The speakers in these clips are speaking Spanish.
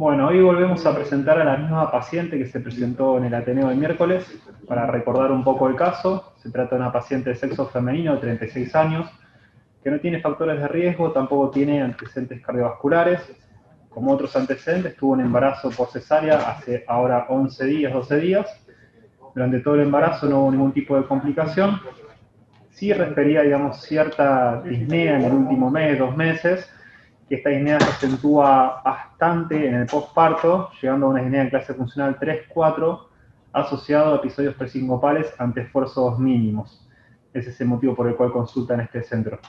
Bueno, hoy volvemos a presentar a la misma paciente que se presentó en el Ateneo el miércoles. Para recordar un poco el caso, se trata de una paciente de sexo femenino de 36 años, que no tiene factores de riesgo, tampoco tiene antecedentes cardiovasculares. Como otros antecedentes, tuvo un embarazo por cesárea hace ahora 11 días, 12 días. Durante todo el embarazo no hubo ningún tipo de complicación. Sí refería, digamos, cierta disnea en el último mes, 2 meses, que esta disnea se acentúa bastante en el postparto, llegando a una disnea en clase funcional 3-4, asociado a episodios presincopales ante esfuerzos mínimos. Ese es el motivo por el cual consulta en este centro.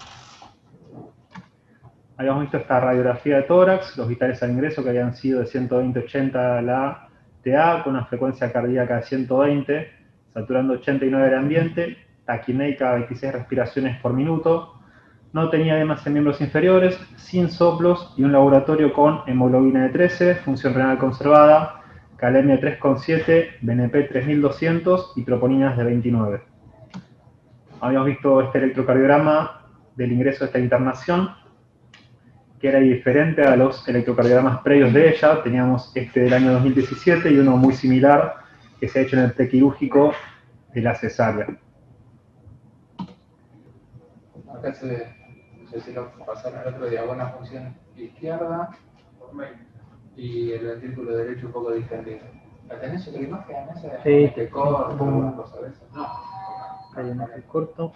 Habíamos visto esta radiografía de tórax, los vitales al ingreso que habían sido de 120-80 la TA, con una frecuencia cardíaca de 120, saturando 89 el ambiente, taquineica 26 respiraciones por minuto. No tenía edemas en miembros inferiores, sin soplos y un laboratorio con hemoglobina de 13, función renal conservada, calemia 3,7, BNP 3200 y troponinas de 29. Habíamos visto este electrocardiograma del ingreso de esta internación, que era diferente a los electrocardiogramas previos de ella. Teníamos este del año 2017 y uno muy similar que se ha hecho en el prequirúrgico de la cesárea. Acá no sé si lo pasaron el otro día, buena función izquierda y el ventrículo derecho un poco distendido. ¿La tenés otra imagen en esa? Sí. Que corto, alguna cosa de eso. No. Hay un eje corto.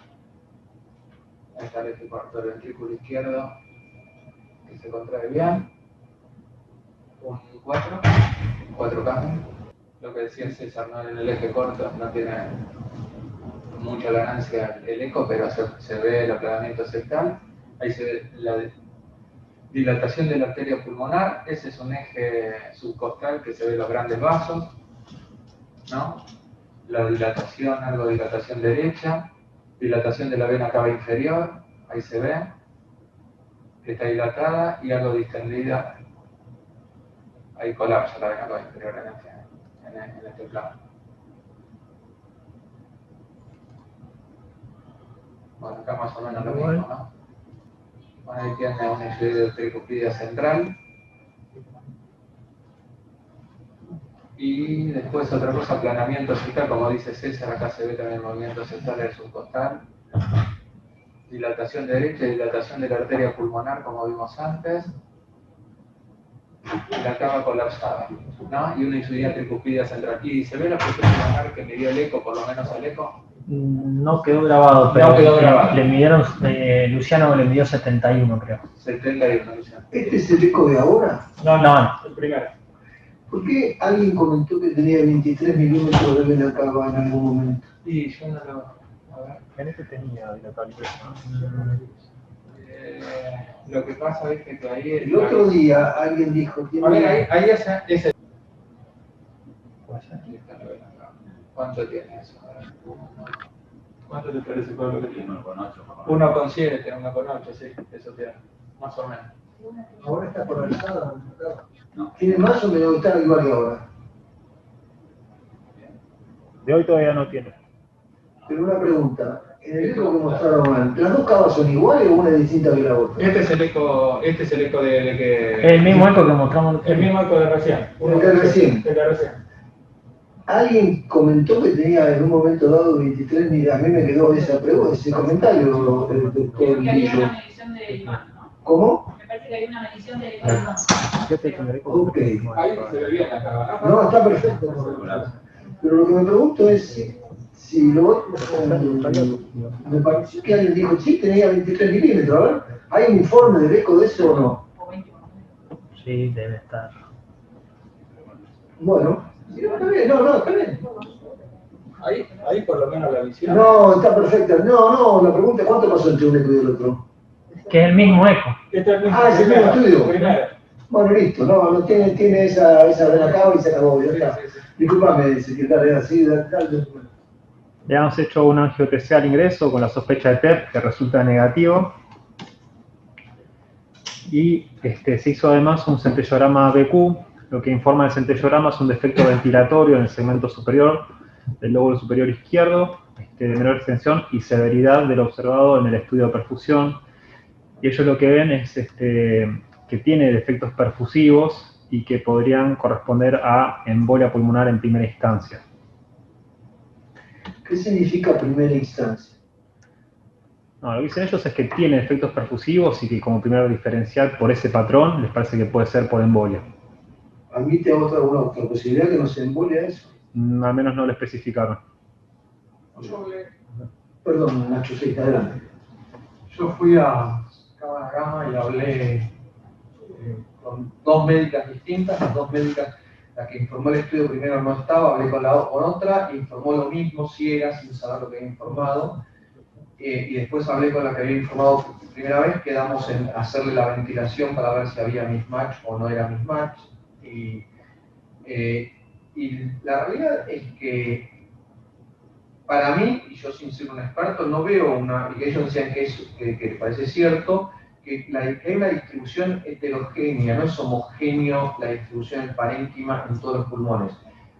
Ahí está el eje corto del ventrículo izquierdo que se contrae bien. Un 4 cajas. Lo que decía César, ¿no? En el eje corto no tiene mucha ganancia el eco, pero se ve el aplanamiento septal. Ahí se ve la dilatación de la arteria pulmonar. Ese es un eje subcostal que se ve los grandes vasos, ¿no? La dilatación, algo de dilatación derecha, dilatación de la vena cava inferior, ahí se ve que está dilatada y algo distendida. Ahí colapsa la vena cava inferior en este plano. Bueno, acá más o menos lo mismo, ¿no? Bueno, ahí tiene una influido tricuspidia central. Y después otra cosa, aplanamiento septal, como dice César, acá se ve también el movimiento septal del subcostal. Dilatación derecha y dilatación de la arteria pulmonar, como vimos antes. Y la cava colapsada, ¿no? Y una insuficiencia tricuspidia central. ¿Y se ve la presión pulmonar que midió el eco, por lo menos el eco? No quedó grabado, pero no quedó grabado. Le midieron, Luciano le midió 71, creo. 71, Luciano. ¿Este es el eco de ahora? No. El primero. ¿Por qué alguien comentó que tenía 23 milímetros de vena cava en algún momento? Y yo no lo... A ver. En este tenía dilatación. Lo que pasa es que ahí... El otro día alguien dijo... A ver, ahí ese... ¿Cuánto tiene eso? ¿Cuánto te parece con lo que tiene? 1,8. 1,7, 1,8, sí, eso tiene. Más o menos. Ahora está polarizada. No. ¿Tiene más o menos? Está igual que ahora. De hoy todavía no tiene. Pero una pregunta. En el eco que mostraron antes, ¿las dos cavas son iguales o una es distinta que la otra? Este es el eco de que... El mismo eco que mostramos. El mismo eco de recién. El de recién. El de recién. Alguien comentó que tenía en un momento dado 23 milímetros. A mí me quedó ese comentario del doctor Creo que había Lillo. una medición de Iván, ¿no? ¿Cómo? Me parece que hay una medición de Iván. Ok. Ahí se ve bien la cava, ¿no? No, está perfecto. Pero lo que me pregunto es si lo otro... Me pareció que alguien dijo, sí, tenía 23 milímetros. A ver, ¿hay un informe del eco de eso o no? O 21. Sí, debe estar. Bueno, está bien, no, está bien. Ahí por lo menos la visión. No, está perfecta. No, la pregunta es ¿cuánto pasó entre un eco y el otro? Que es el mismo eco. Este es el mismo. Ah, es el mismo estudio. Primero. Bueno, listo, no tiene esa de la cava y se acabó, ya está. Sí. Disculpame, secretaria, así, tal. Le hemos hecho una angio-TC al ingreso con la sospecha de TEP, que resulta negativo. Y se hizo además un centellograma BQ. Lo que informa el centellograma es un defecto ventilatorio en el segmento superior del lóbulo superior izquierdo, de menor extensión y severidad de lo observado en el estudio de perfusión. Y ellos lo que ven es que tiene defectos perfusivos, y que podrían corresponder a embolia pulmonar en primera instancia. ¿Qué significa primera instancia? No, lo que dicen ellos es que tiene efectos perfusivos y que como primer diferencial por ese patrón les parece que puede ser por embolia. ¿Admite alguna otra posibilidad que no se embolia eso? Al menos no lo especificaron. Perdón, Nacho, sí, adelante. Yo fui a Cámara Gama y hablé con dos médicas distintas, las dos médicas, la que informó el estudio primero no estaba, hablé con otra, informó lo mismo, ciega, sin saber lo que había informado, y después hablé con la que había informado por primera vez, quedamos en hacerle la ventilación para ver si había mismatch o no era mismatch, y la realidad es que para mí, y yo sin ser un experto, no veo y ellos decían que parece cierto, que hay una distribución heterogénea, no es homogéneo la distribución del parénquima en todos los pulmones.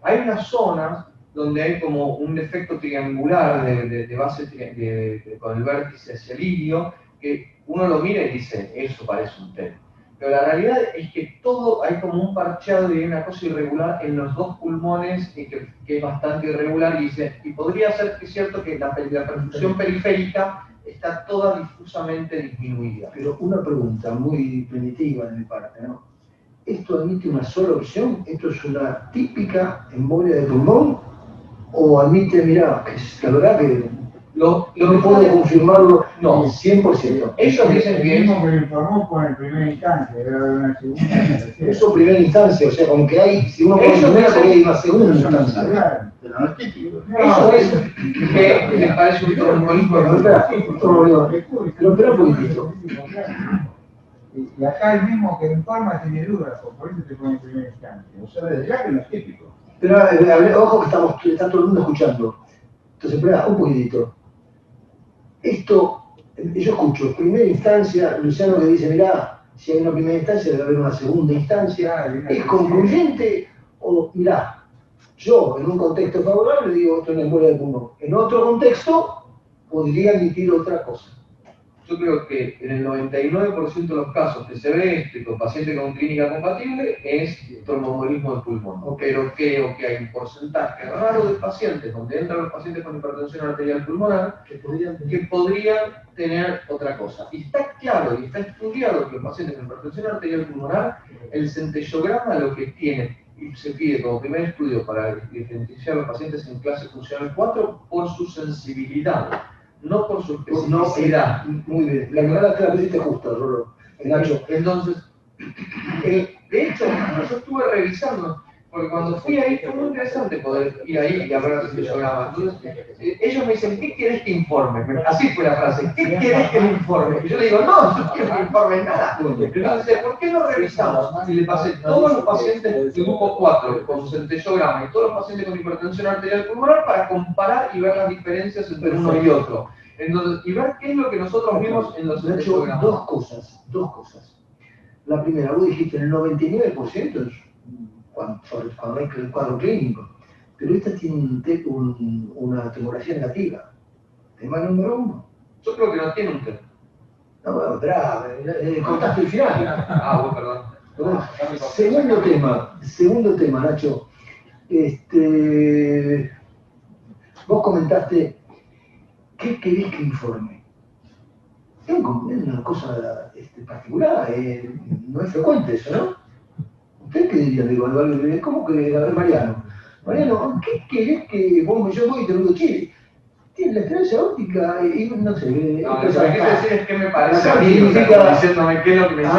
Hay unas zonas donde hay como un efecto triangular de base con el vértice hacia el ilio, que uno lo mira y dice, eso parece un TED. Pero la realidad es que todo hay como un parcheado y hay una cosa irregular en los dos pulmones que es bastante irregular y podría ser que es cierto que la perfusión periférica está toda difusamente disminuida. Pero una pregunta muy primitiva de mi parte, ¿no? ¿Esto admite una sola opción? ¿Esto es una típica embolia de pulmón? ¿O admite, mirá, que la verdad que no puedo confirmarlo? No, 100%. Ellos dicen que mismo que lo informó con el primer instancia, debe haber una segunda instancia. Eso primera instancia, o sea, aunque hay, si uno pone primera, porque hay una segunda instancia. Pero no es típico. Ellos dicen que les parece un trombolismo. Pero espera un poquitito. Y acá el mismo que informa tiene dudas, por eso te pone en primera instancia. O sea, desde ya que no es típico. Pero ojo que está todo el mundo escuchando. Entonces, espera un poquitito. Esto, yo escucho, primera instancia, Luciano que dice, mirá, si hay una primera instancia debe haber una segunda instancia. ¿Es concluyente o, mirá, yo en un contexto favorable digo esto es una embolia de pulmón? En otro contexto podría admitir otra cosa. Yo creo que en el 99% de los casos que se ve esto y con pacientes con clínica compatible es tromboembolismo de pulmón. Pero creo que hay un porcentaje raro de pacientes donde entran los pacientes con hipertensión arterial pulmonar que podrían tener otra cosa. Y está claro y está estudiado que los pacientes con hipertensión arterial pulmonar, el centellograma lo que tiene y se pide como primer estudio para identificar a los pacientes en clase funcional 4 por su sensibilidad. No por su especificidad. Muy bien. La verdad es que la pusiste justa, Rolo. Nacho. Entonces, de hecho, yo estuve revisando, porque cuando fui ahí fue muy interesante poder ir ahí y hablar de ese programa. Entonces, ellos me dicen, ¿qué quieres que informe? Así fue la frase, ¿qué quieres que me informe? Y yo le digo, no, yo quiero que me informe nada. Entonces, ¿por qué no revisamos? Y le pasé todos los pacientes del grupo 4 con centellograma y todos los pacientes con hipertensión arterial pulmonar para comparar y ver las diferencias entre uno y otro. Entonces, y ver qué es lo que nosotros vimos en los centellogramas. Dos cosas. La primera, vos dijiste, el 99% es cuando hay el cuadro clínico, pero esta tiene una tomografía negativa. Tema número 1. Yo creo que no tiene un tema. No, bueno, esperá, contaste el final. Ah, bueno, perdón. Segundo tema, Nacho. Vos comentaste, ¿qué querés que informe? Es una cosa particular, no es frecuente eso, ¿no? ¿Usted qué diría? Digo, ¿cómo que? A ver, Mariano, ¿qué querés que vos yo voy y te lo digo, Chile? Tiene la estrella óptica y no sé. No, lo que hay que decir es que me parece a mí, diciéndome qué es lo que me dice.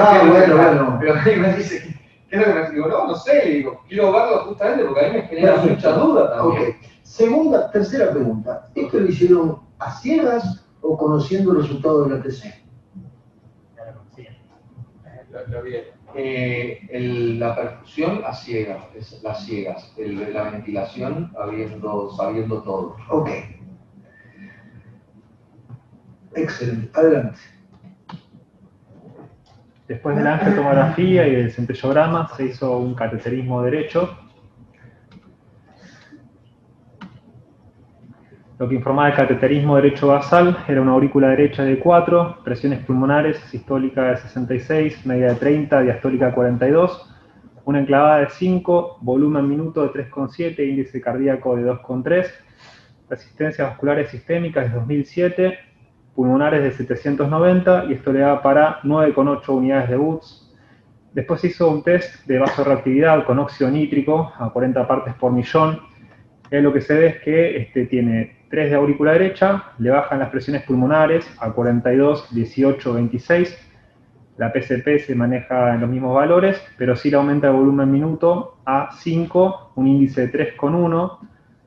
Bueno. Pero a mí me dice, ¿qué es lo que me dice? Digo, no sé, digo, quiero verlo justamente porque a mí me genera mucha duda también. Ok. Tercera pregunta. ¿Esto lo hicieron a ciegas o conociendo el resultado del ATC? Lo vieron. La perfusión a ciegas, las ciegas, la ventilación sabiendo todo. Ok. Excelente, adelante. Después de la angiotomografía y del centellograma se hizo un cateterismo derecho. Lo que informaba el cateterismo derecho basal era una aurícula derecha de 4, presiones pulmonares, sistólica de 66, media de 30, diastólica 42, una enclavada de 5, volumen minuto de 3,7, índice cardíaco de 2,3, resistencias vasculares sistémicas de 2007, pulmonares de 790, y esto le da para 9,8 unidades de Woods. Después se hizo un test de vasorreactividad con óxido nítrico a 40 partes por millón. Lo que se ve es que tiene 3 de aurícula derecha, le bajan las presiones pulmonares a 42, 18, 26. La PCP se maneja en los mismos valores, pero sí le aumenta el volumen minuto a 5, un índice de 3,1,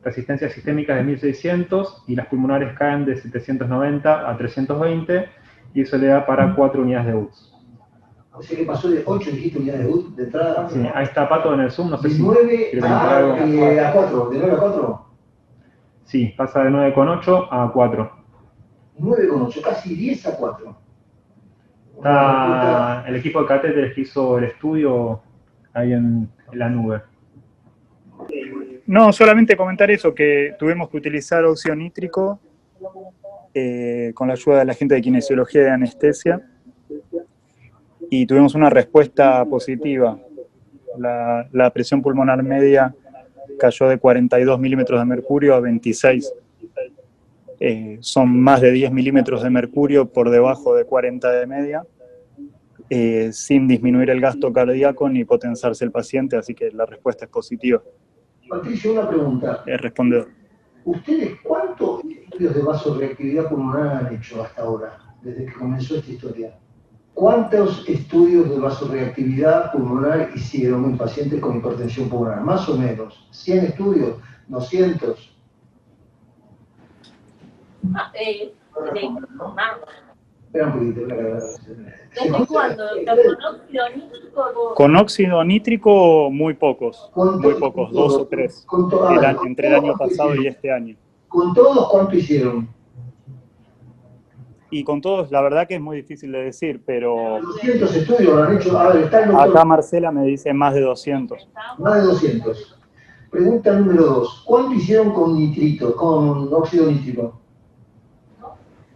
resistencias sistémicas de 1600, y las pulmonares caen de 790 a 320, y eso le da para 4 unidades de Woods. O sea que pasó de 8 dijiste unidades de Woods de entrada. Sí, ahí está Pato en el Zoom, no sé de si 9 quiere comentar algo. a 4, de 9 a 4. Sí, pasa de 9,8 a 4. 9,8, casi 10 a 4. Está el equipo de catéteres que hizo el estudio ahí en la nube. No, solamente comentar eso, que tuvimos que utilizar óxido nítrico con la ayuda de la gente de kinesiología y de anestesia, y tuvimos una respuesta positiva. La presión pulmonar media cayó de 42 milímetros de mercurio a 26. Son más de 10 milímetros de mercurio por debajo de 40 de media, sin disminuir el gasto cardíaco ni potensarse el paciente, así que la respuesta es positiva. Patricio, una pregunta. Respondedor. ¿Ustedes cuántos estudios de vasorreactividad pulmonar han hecho hasta ahora, desde que comenzó esta historia? ¿Cuántos estudios de vasorreactividad pulmonar hicieron en pacientes con hipertensión pulmonar? Más o menos. ¿100 estudios? ¿200? Más. Espera un poquito. ¿Desde cuándo? ¿Con óxido nítrico? Con óxido nítrico, muy pocos. Muy pocos, 2 o 3. Entre el año pasado y este año. ¿Con todos cuánto hicieron? Y con todos, la verdad que es muy difícil de decir, pero 200 estudios lo han hecho. A ver, está el doctor. acá Marcela me dice más de 200. Más de 200. Pregunta número 2. ¿Cuánto hicieron con nitrito, con óxido nítrico?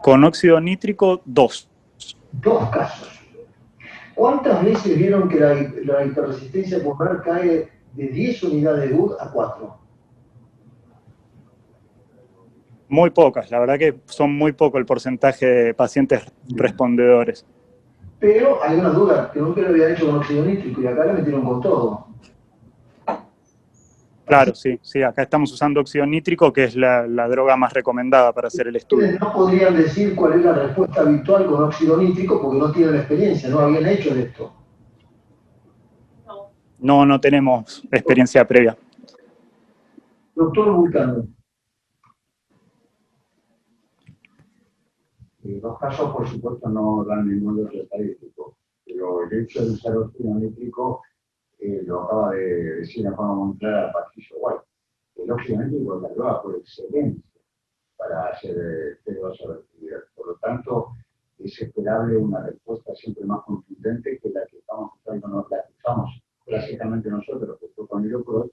Con óxido nítrico, 2. 2 casos. ¿Cuántas veces vieron que la hiperresistencia pulmonar cae de 10 unidades de Wood a 4? Muy pocas, la verdad que son muy poco el porcentaje de pacientes respondedores. Pero hay una duda, que nunca lo habían hecho con óxido nítrico y acá le metieron con todo. Claro, sí, acá estamos usando óxido nítrico, que es la droga más recomendada para hacer el estudio. Ustedes no podrían decir cuál es la respuesta habitual con óxido nítrico porque no tienen la experiencia, no habían hecho de esto. No tenemos experiencia previa. Doctor Vulcano. Los casos, por supuesto, no dan ningún dato estadístico, pero el hecho de usar óxido nítrico lo acaba de decir de forma muy clara Patricio White. El óxido nítrico es la droga por excelencia para hacer test de vasorreactividad. Por lo tanto, es esperable una respuesta siempre más contundente que la que estamos usando, la que usamos clásicamente nosotros, que fue con Hidrocross,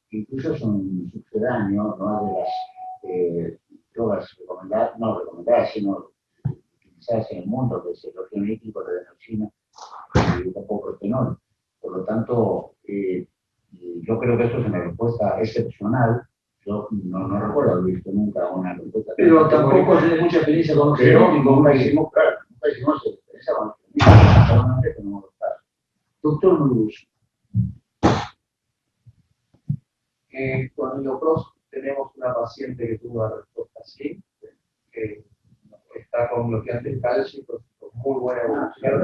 que incluso son sucedáneos, no de las drogas recomendadas, sino utilizadas en el mundo, que es el óxido nítrico, la adenosina y el topoprotenol. Por lo tanto, yo creo que eso es una respuesta excepcional. Yo no recuerdo haber visto nunca una respuesta. Pero tampoco tiene mucha experiencia con óxido nítrico. Nunca hicimos experiencia con óxido nítrico, solamente tenemos los casos. Doctor Luz. Con Hidrocross tenemos una paciente que tuvo una respuesta así, que está con bloqueantes cálcicos, con muy buena evolución.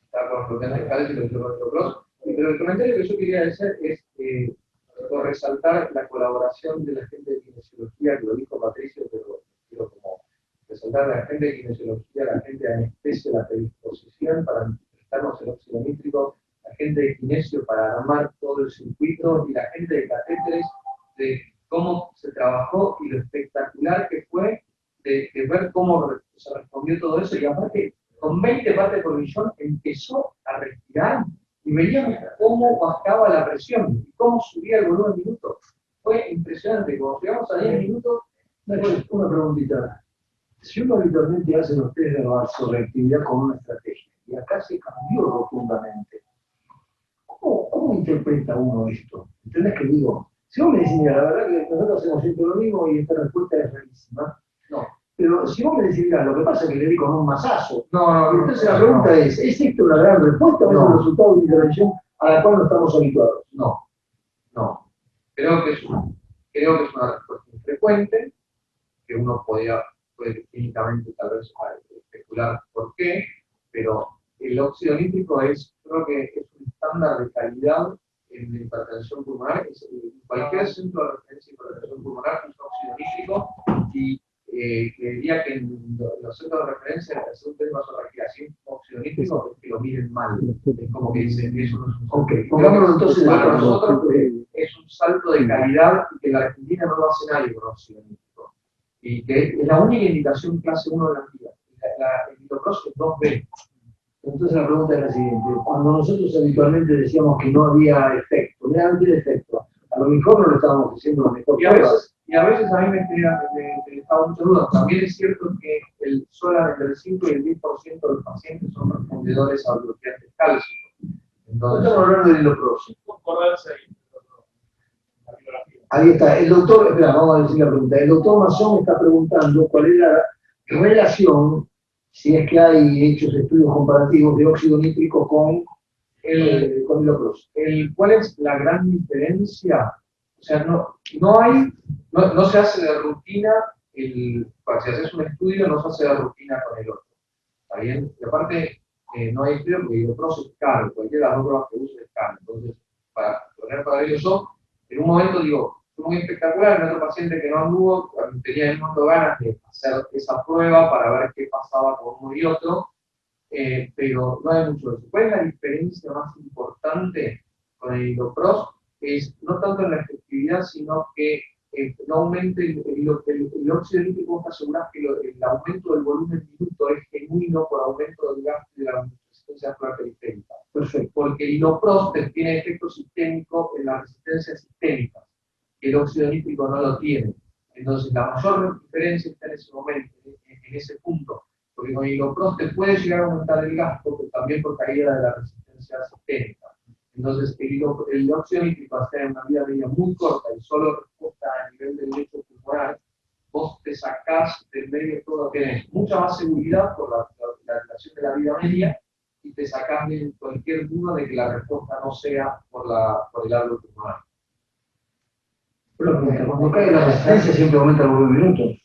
Está con bloqueantes cálcicos y Hidrocross. Pero el comentario que yo quería hacer es por resaltar la colaboración de la gente de kinesiología, que lo dijo Patricio, pero quiero como resaltar a la gente de kinesiología, la gente de anestesia, la predisposición para prestarnos el óxido nítrico, la gente de kinesio para armar todo el circuito y la gente de catéteres, de cómo se trabajó y lo espectacular que fue de ver cómo se respondió todo eso, y aparte con 20 partes por millón empezó a respirar y veíamos cómo bajaba la presión y cómo subía el volumen minuto. Fue impresionante. Cuando llegamos a 10 minutos, Una preguntita. Si uno habitualmente hace los test de vasorreactividad con una estrategia y que acá se cambió rotundamente. ¿Cómo interpreta uno esto? ¿Entendés que digo? Si vos me decís, mira, la verdad que nosotros hacemos siempre lo mismo y esta respuesta es rarísima, no. Pero si vos me decís, mira, lo que pasa es que le di con un mazazo. Entonces la pregunta es esto una gran respuesta o es un resultado de una intervención a la cual no estamos habituados? No. Creo que es una respuesta infrecuente, que uno puede clínicamente tal vez especular por qué, pero el óxido nítrico creo que es un estándar de calidad en la hipertensión pulmonar. Cualquier centro de referencia de hipertensión pulmonar usa óxido nítrico y diría que en los centros de referencia de la salud tenemos sin óxido nítrico es que lo miren mal. Es como que dicen que eso no es un salto. Pongámoslo entonces Para nosotros es un salto de calidad y que en la Argentina no lo hace nadie con óxido nítrico. Y que es la única indicación clase 1 de la vida. El milocross es 2B. Entonces la pregunta es la siguiente. Cuando nosotros habitualmente decíamos que no había efecto, no tiene efecto, a lo mejor no lo estábamos diciendo mejor. Y a veces a mí me dejaba muchas dudas. También es cierto que solamente el 5 y el 10% de los pacientes son respondedores a bloqueantes cálcicos. Entonces, estamos hablando de lo próximo. Ahí está. El doctor, espera, vamos a decir la pregunta. El doctor Mazón está preguntando cuál es la relación, si es que hay hechos estudios comparativos de óxido nítrico con el Ilopros. ¿Cuál es la gran diferencia? O sea, no se hace de rutina, si haces un estudio no se hace de rutina con el otro. ¿Está bien? Y aparte, no hay estudio porque el Ilopros es caro, cualquiera de las otras que usen es caro. Entonces, para poner para ello yo, en un momento digo, fue muy espectacular, en otro paciente que no anduvo, tenía el mundo ganas de hacer esa prueba para ver qué pasaba con uno y otro, pero no hay mucho de eso. ¿Cuál es la diferencia más importante con el Ilopros? Es no tanto en la efectividad, sino que no aumente el óxido nítrico. Vos te asegurás que el aumento del volumen minuto es genuino por aumento del gasto de la resistencia vascular periférica. Perfecto. Porque el Ilopros tiene efecto sistémico en la resistencia sistémica. El óxido nítrico no lo tiene. Entonces, la mayor diferencia está en ese momento, en ese punto. Porque con el Ilopros te puede llegar a aumentar el gasto, pero también por caída de la resistencia sistémica. Entonces, el óxido nítrico, al ser una vida media muy corta y solo respuesta a nivel del lecho pulmonar, vos te sacás del medio todo, tenés mucha más seguridad por la relación de la vida media y te sacás de cualquier duda de que la respuesta no sea por el árbol pulmonar. Pero cuando cae la resistencia siempre aumenta el volumen de minutos.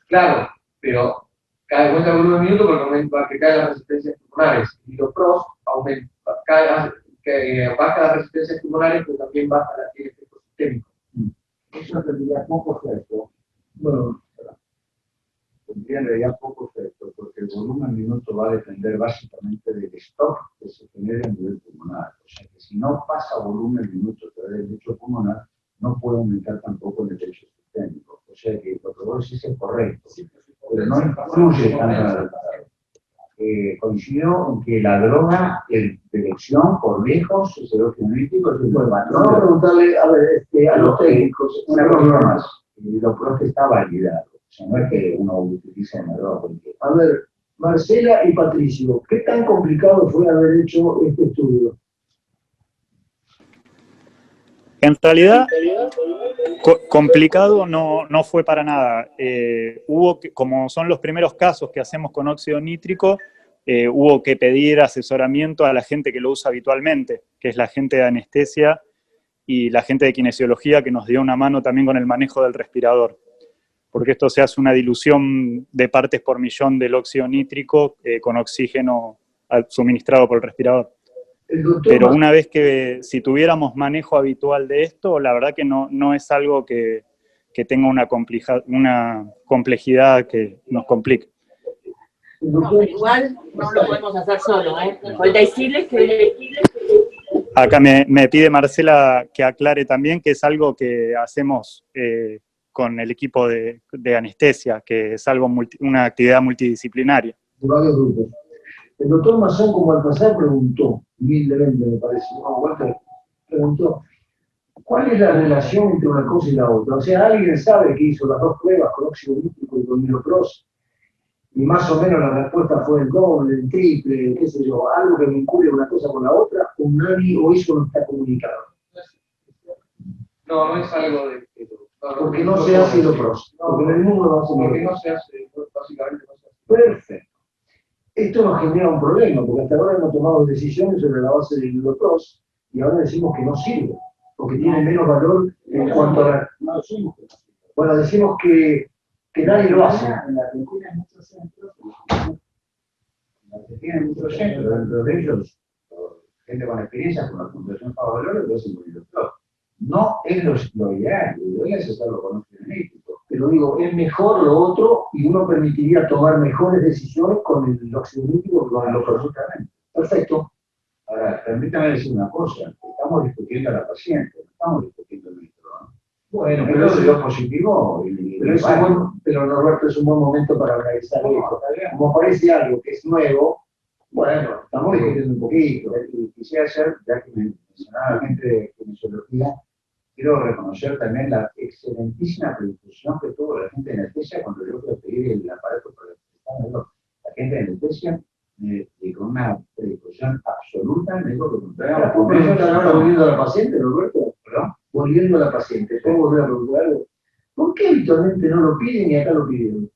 Claro, pero aumenta el volumen de minutos porque caen las resistencias pulmonares. Y los pros baja las resistencias pulmonares, pero también baja el efecto sistémico. Eso tendría poco efecto. Bueno, tendría en realidad poco efecto, porque el volumen minuto va a depender básicamente del stock que se genera a nivel pulmonar. O sea que si no pasa volumen minuto a través del lecho pulmonar, no puede aumentar tampoco el lecho sistémico. O sea que lo que vos decís es correcto, pero no influye tanto en el resultado. Coincido en que la droga de elección, por lejos, es el óxido nítrico, es el patrón. vamos a preguntarle a los técnicos. Una cosa más, lo pronto está validado. O sea, no es que uno utilice una droga porque... A ver, Marcela y Patricio, ¿qué tan complicado fue haber hecho este estudio? En realidad, complicado no fue para nada. Como son los primeros casos que hacemos con óxido nítrico, hubo que pedir asesoramiento a la gente que lo usa habitualmente, que es la gente de anestesia y la gente de kinesiología, que nos dio una mano también con el manejo del respirador. Porque esto se hace una dilución de partes por millón del óxido nítrico con oxígeno suministrado por el respirador. Pero una vez que, si tuviéramos manejo habitual de esto, la verdad que no es algo que tenga una complejidad que nos complique. No, igual no lo podemos hacer solo, ¿eh? Falta decirles que... Acá me pide Marcela que aclare también que es algo que hacemos con el equipo de anestesia, que es algo una actividad multidisciplinaria. De varios grupos. El doctor Mazón, como al pasar, preguntó, humildemente me parece, Walter, preguntó, ¿cuál es la relación entre una cosa y la otra? O sea, ¿alguien sabe que hizo las dos pruebas con óxido nítrico y con Ilopros y más o menos la respuesta fue el doble, el triple, qué sé yo, algo que vincule una cosa con la otra, o nadie, o eso no está comunicado. No, no es algo de... Porque no se hace lo pros. Porque en el mundo no hace porque no se hace, básicamente no se hace. Perfecto. Esto nos genera un problema, porque hasta ahora hemos tomado decisiones sobre la base del lo pros, y ahora decimos que no sirve, porque tiene menos valor en cuanto a la... Bueno, decimos que nadie lo hace. En la Argentina hay muchos centros, en la Argentina hay muchos centros, dentro de ellos, gente con experiencia, con la Fundación Pablo Valores, lo hacen con el doctor. No es lo ideal, lo ideal es hacerlo con un genético. Pero digo, es mejor lo otro y uno permitiría tomar mejores decisiones con el óxido nítrico que con el otro. Perfecto. Ahora, permítame decir una cosa, estamos discutiendo a la paciente, no estamos discutiendo el método, ¿no? Bueno, pero eso es positivo. Pero Norberto, es un buen momento para analizar esto. Como parece algo que es nuevo, bueno, estamos discutiendo un poquito. Quisiera hacer, ya que me mencionaba la gente de kinesiología, quiero reconocer también la excelentísima predisposición que tuvo la gente de anestesia cuando yo fui a pedir el aparato para el la gente de anestesia con una predisposición absoluta, me dijo que contrario. Volviendo a la paciente, Norberto, ¿Perdón? volviendo a la paciente, ¿puedo volver a preguntar algo? ¿Por qué habitualmente no lo piden y acá lo pidieron?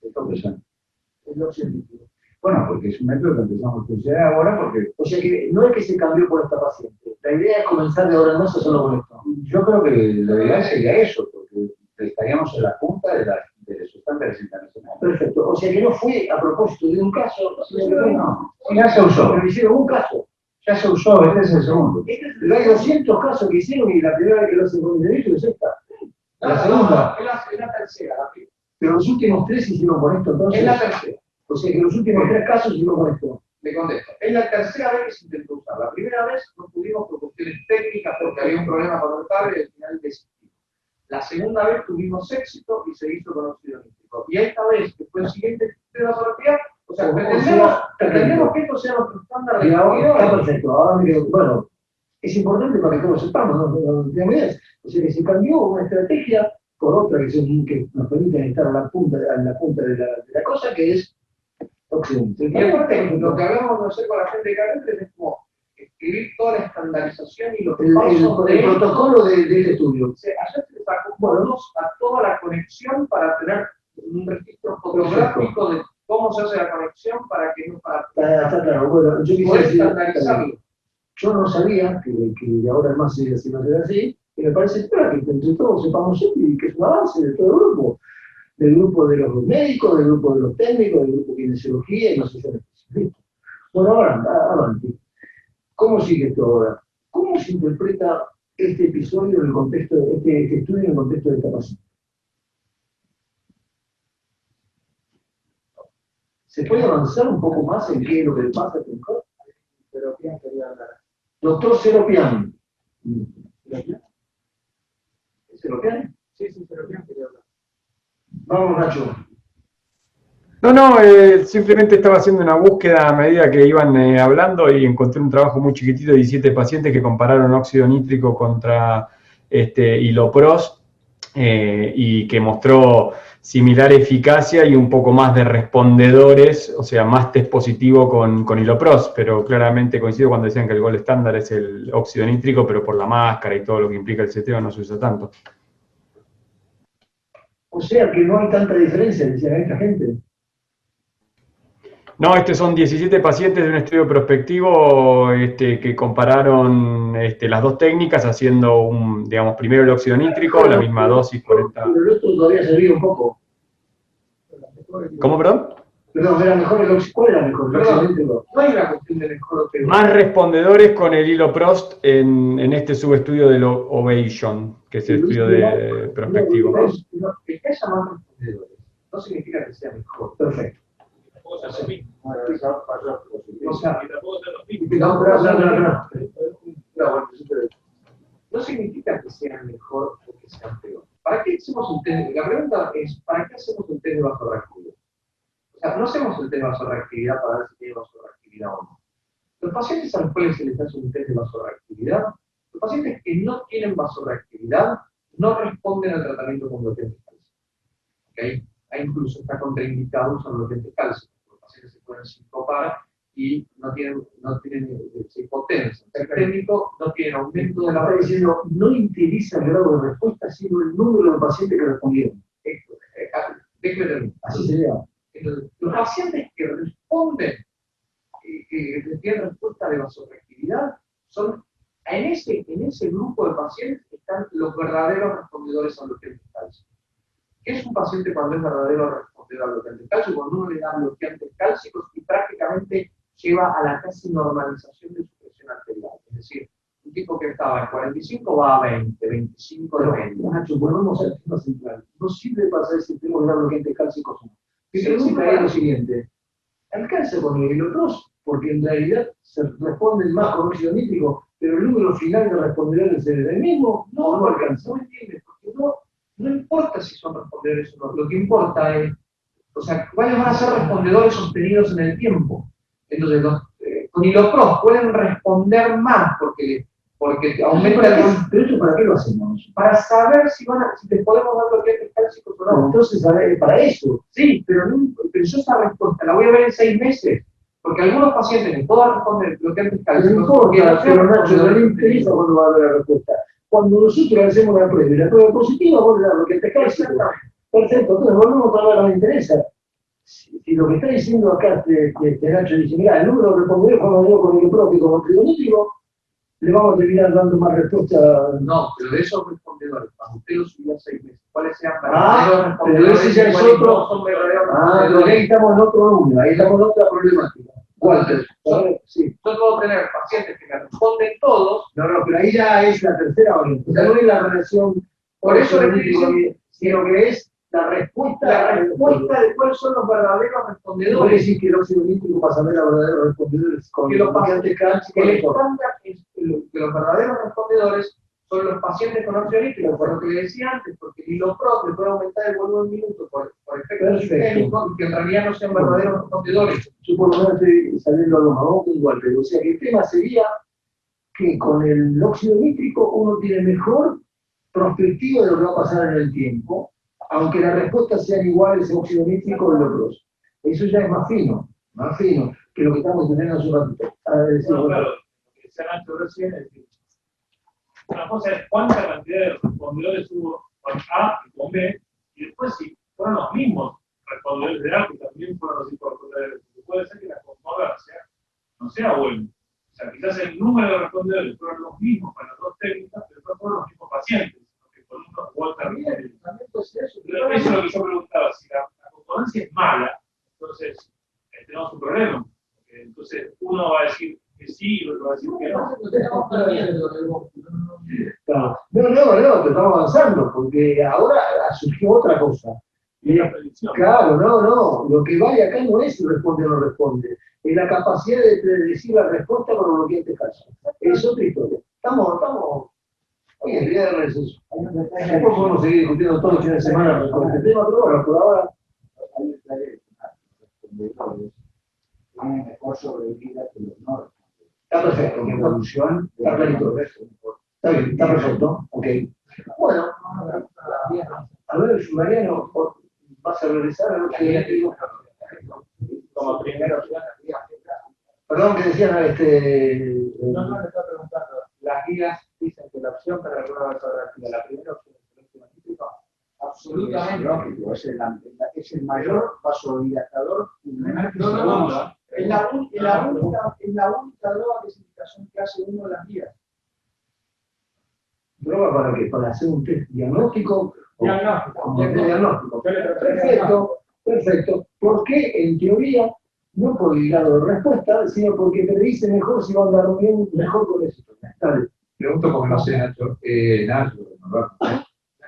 El óxido nítrico. Bueno, porque es un método que empezamos a funcionar ahora porque... O sea que no es que se cambió por esta paciente. La idea es comenzar de ahora en más a solo con esto. Yo creo que lo ideal sería eso, porque estaríamos en la punta de los estándares internacionales. Perfecto. O sea que no fue a propósito de un caso, No, ya se usó. pero hicieron un caso. Ya se usó, este es el segundo. Pero hay 200 casos que hicieron y la primera vez que lo hacen con el derecho es esta. La segunda. Es la tercera, la primera. Pero los últimos 3 hicieron con esto, entonces. Es la tercera. O sea que los últimos 3 casos hicieron con esto. Le contesto. Es la tercera vez que se intentó usar. La primera vez no pudimos por cuestiones técnicas porque había un problema con el cable y al final desistimos. La segunda vez tuvimos éxito y se hizo con óxido nítrico. Y esta vez, que fue el siguiente de la terapia, o sea, pretendemos que esto sea nuestro estándar de Y ahora está calidad. perfecto. Ahora me quedo, bueno, es importante para que todos sepamos, no tenemos idea. O sea que se cambió una estrategia por otra que nos permite estar a la punta de la cosa, que es óxido nítrico. Y aparte, lo que hablamos de hacer con la gente de Carentes es como escribir toda la estandarización y los pasos El protocolo de este estudio. O sea, ayer se sacó a toda la conexión para tener un registro fotográfico de cómo se hace la conexión para que no para Está claro. Bueno, yo quisiera poder decir, estandarizarlo. yo no sabía que de ahora en más se iba a hacer así, y me parece claro que entre todos sepamos esto y que es un avance de todo el grupo. Del grupo de los médicos, del grupo de los técnicos, del grupo de kinesiología y no sé qué. Bueno, ahora, adelante. ¿Cómo sigue esto ahora? ¿Cómo se interpreta este episodio en el contexto, este estudio en el contexto de esta paciente? ¿Se puede avanzar un poco más en qué es lo que le pasa a este mujer? Seropian quería hablar. Doctor Seropian. ¿Es Seropian? Sí, Seropian quería hablar. Vamos, Nacho. No, simplemente estaba haciendo una búsqueda a medida que iban hablando y encontré un trabajo muy chiquitito de 17 pacientes que compararon óxido nítrico contra Ilopros y que mostró similar eficacia y un poco más de respondedores, o sea, más test positivo con Ilopros, pero claramente coincido cuando decían que el gol estándar es el óxido nítrico, pero por la máscara y todo lo que implica el seteo no se usa tanto. O sea que no hay tanta diferencia, decían esta gente. No, son 17 pacientes de un estudio prospectivo que compararon las dos técnicas haciendo digamos, primero el óxido nítrico, la misma dosis, 40... Pero el otro todavía servía un poco. ¿Cómo, perdón? Perdón, era mejor el óxido. ¿Cuál era mejor? El óxido nítrico. No hay una cuestión de mejor o Más respondedores con el Iloprost en este subestudio del Ovation, que es el estudio de prospectivo. Que haya más respondedores no significa que sea mejor. Perfecto. No significa que sean mejor o que sean peor. ¿Para qué hacemos un test? La pregunta es, ¿para qué hacemos un test de vasoreactividad? O sea, no hacemos el test de vasoreactividad para ver si tiene vasoreactividad o no. Los pacientes a los cuales se les hace un test de vasoreactividad, los pacientes que no tienen vasoreactividad no responden al tratamiento con bloqueo de calcio. ¿Okay? incluso está contraindicado usar bloqueantes cálcicos. Los pacientes se pueden sincopar y no tienen se hipotensan. El técnico no tiene aumento de la Está diciendo, no interesa el grado de respuesta, sino el número de pacientes que respondieron. Déjeme terminar. Así sería. Entonces, los pacientes que responden, que tienen respuesta de vasoreactividad, son en ese grupo de pacientes están los verdaderos respondedores a bloqueantes cálcicos. ¿Qué es un paciente cuando es verdadero respondedor a bloqueantes cálcicos? Cuando uno le da bloqueantes cálcicos y prácticamente lleva a la casi normalización de su presión arterial. Es decir, un tipo que estaba en 45 va a 20, 25 de 20. Nacho, volvemos al tema central. No sirve para saber si tenemos que dar bloqueantes cálcicos o no. Mi Sí, pregunta es lo siguiente. ¿Alcanza con el hilo 2? Porque en realidad se responden más con óxido nítrico, pero el número final de respondedores es el mismo. No alcanza. No entiendes, porque no importa si son respondedores o no. Lo que importa es, o sea, cuáles van a ser respondedores sostenidos en el tiempo. Entonces, con Ilopros pueden responder más porque aumenta el... ¿Pero esto para qué lo hacemos? Para saber si les podemos dar bloqueantes cálcicos o no. Entonces, para eso. Sí, pero yo esa respuesta la voy a ver en 6 meses. Porque algunos pacientes que puedan responder bloqueantes cálcicos... No importa, pero Nacho, no le interesa cuando va a dar la respuesta. Cuando nosotros hacemos la prueba y la prueba es positiva, vos le das bloqueantes cálcicos. Perfecto, entonces volvemos a hablar, no me interesa. Si lo que está diciendo acá Nacho dice, mira, el número de respondedores cuando veo con el propio como trigo nítrico, le vamos a terminar dando más respuesta. No, pero de esos respondedores, cuando usted los subió a 6 meses, ¿cuáles sean verdaderos respondedores? Pero ese ya es ¿Cuáles otro. no son verdaderos Pero respondedores? ahí estamos en otro número, ahí estamos en otra problemática. Walter, Sí. yo puedo tener pacientes que me responden todos. No, pero ahí ya es la tercera variante. Ya no es la relación, Por eso le estoy diciendo, sino que es la respuesta de cuáles son los verdaderos Quiere respondedores. decir que el óxido nítrico pasa a ver a verdaderos respondedores con Que los bloqueantes cálcicos. El estándar es que los verdaderos respondedores son los pacientes con óxido nítrico, por lo que le decía antes, porque el Ilopros le puede aumentar el volumen minuto por efecto sistémico y que en realidad no sean verdaderos respondedores. Yo por lo menos estoy saliendo a los magones igual, pero o sea que el tema sería que con el óxido nítrico uno tiene mejor perspectiva de lo que va a pasar en el tiempo, aunque las respuestas sean iguales a óxido nítrico y otros. Eso ya es más fino que lo que estamos teniendo hace un ratito. No, claro, lo que decía Nacho recién es que una cosa es cuánta cantidad de respondedores hubo con A y con B, y después si fueron los mismos respondedores de A, que también fueron los mismos respondedores. Puede ser que la concordancia no sea buena. O sea, quizás el número de respondedores fueron los mismos para las dos técnicas, pero no fueron los mismos pacientes. Porque con uno igual también puede ser eso. Pero eso es lo que yo preguntaba. Si la concordancia es mala, entonces tenemos un problema. Porque entonces uno va a decir que sí y el otro va a decir que no. No, te estamos avanzando, porque ahora surgió otra cosa. Claro, no, lo que vale acá no es si responde o no responde, es la capacidad de predecir la respuesta con los bloqueantes cálcicos. Es otra historia. Estamos, hoy es viernes, después podemos seguir discutiendo todos los fines de semana con este tema, pero bueno, por ahora. Tienen mejor sobrevida que los no. Está perfecto, mi evolución está clarito. Está bien, está perfecto, ok. Bueno, a ver, Mariano, ¿vas a regresar a lo que ya te digo? Como primero, Perdón, que decían No, le estoy preguntando. Las guías dicen que la opción para alguna vasoreactiva, la primera opción es el óxido nítrico. Absolutamente. Lógico, es el mayor vasodilatador pulmonar que se usa. Es la única droga que es indicación que hace uno de las guías. ¿Droga para qué? ¿Para hacer un test diagnóstico? Diagnóstico. Perfecto. ¿Por qué, en teoría, no por el grado de respuesta, sino porque predice mejor si va a andar bien, mejor con eso? Dale. Pregunto como no sé, Nacho.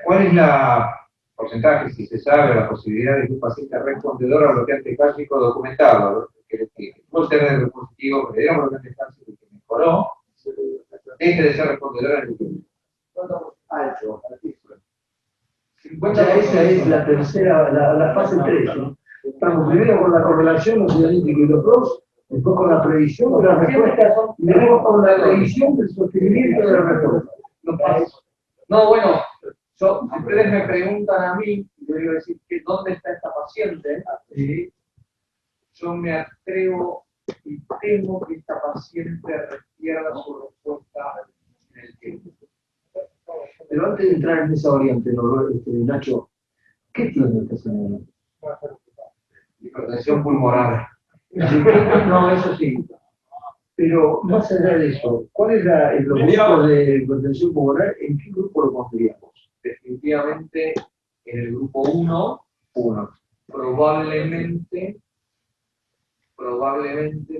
¿Cuál es la porcentaje, si se sabe, la posibilidad de que un paciente respondedor a bloqueante cálcico documentado, que puede tener positivo, que le dieron bloqueante cálcico y que mejoró, deje de ser respondedor al bloqueante? Alto. Ya esa es la tercera, la fase 3, ¿no? Estamos primero con la correlación óxido-nítrico y los pros, después con la predicción de la respuesta, y después con la predicción del sostenimiento de la respuesta. No, bueno, Si ustedes me preguntan a mí, yo digo decir que dónde está esta paciente, ¿sí? Yo me atrevo y temo que esta paciente pierda su respuesta en el tiempo. Pero antes de entrar en esa variante, Nacho, ¿qué tiene esta señora? Hipertensión pulmonar. No, eso sí. Pero más allá de eso, ¿cuál es el grupo de hipertensión pulmonar? ¿En qué grupo lo pondríamos? Definitivamente en el grupo 1, probablemente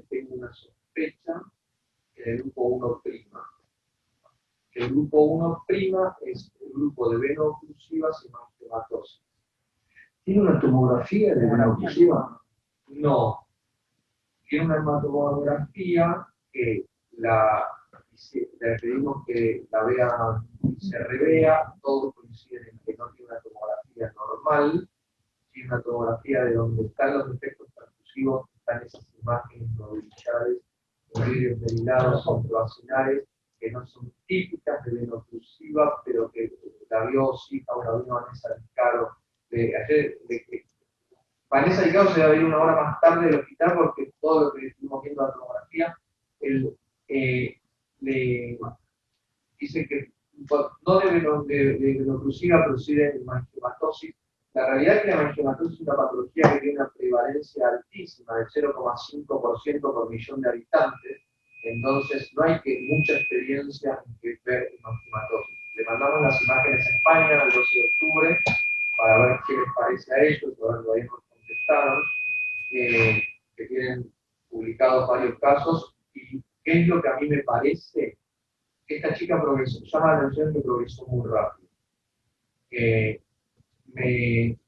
tengo una sospecha en el grupo 1'. El grupo 1' es el grupo de veno-oclusivas y mangiomatosis. ¿Tiene una tomografía de veno-oclusiva? No. Tiene una tomografía que le pedimos que la vea y se revea. Todos coinciden en que no tiene una tomografía normal. Tiene una tomografía de donde están los defectos transfusivos, están esas imágenes nodulizares, vidrios derilados contravacinales, que no son típicas de veno-oclusiva, pero que la vio Vanessa Descaro ayer, de que Vanessa Descaro se va a venir una hora más tarde del hospital porque todo lo que estuvimos viendo en la tomografía, le dice que no de veno-oclusiva, pero sí de mangiomatosis. La realidad es que la mangiomatosis es una patología que tiene una prevalencia altísima, de 0,5% por millón de habitantes. Entonces, no hay mucha experiencia en que ver mangiomatosis. Le mandamos las imágenes a España el 12 de octubre para ver qué les parece a ellos, todavía nos contestaron, que tienen publicados varios casos. ¿Y qué es lo que a mí me parece? Que esta chica progresó, llama la atención que progresó muy rápido. Me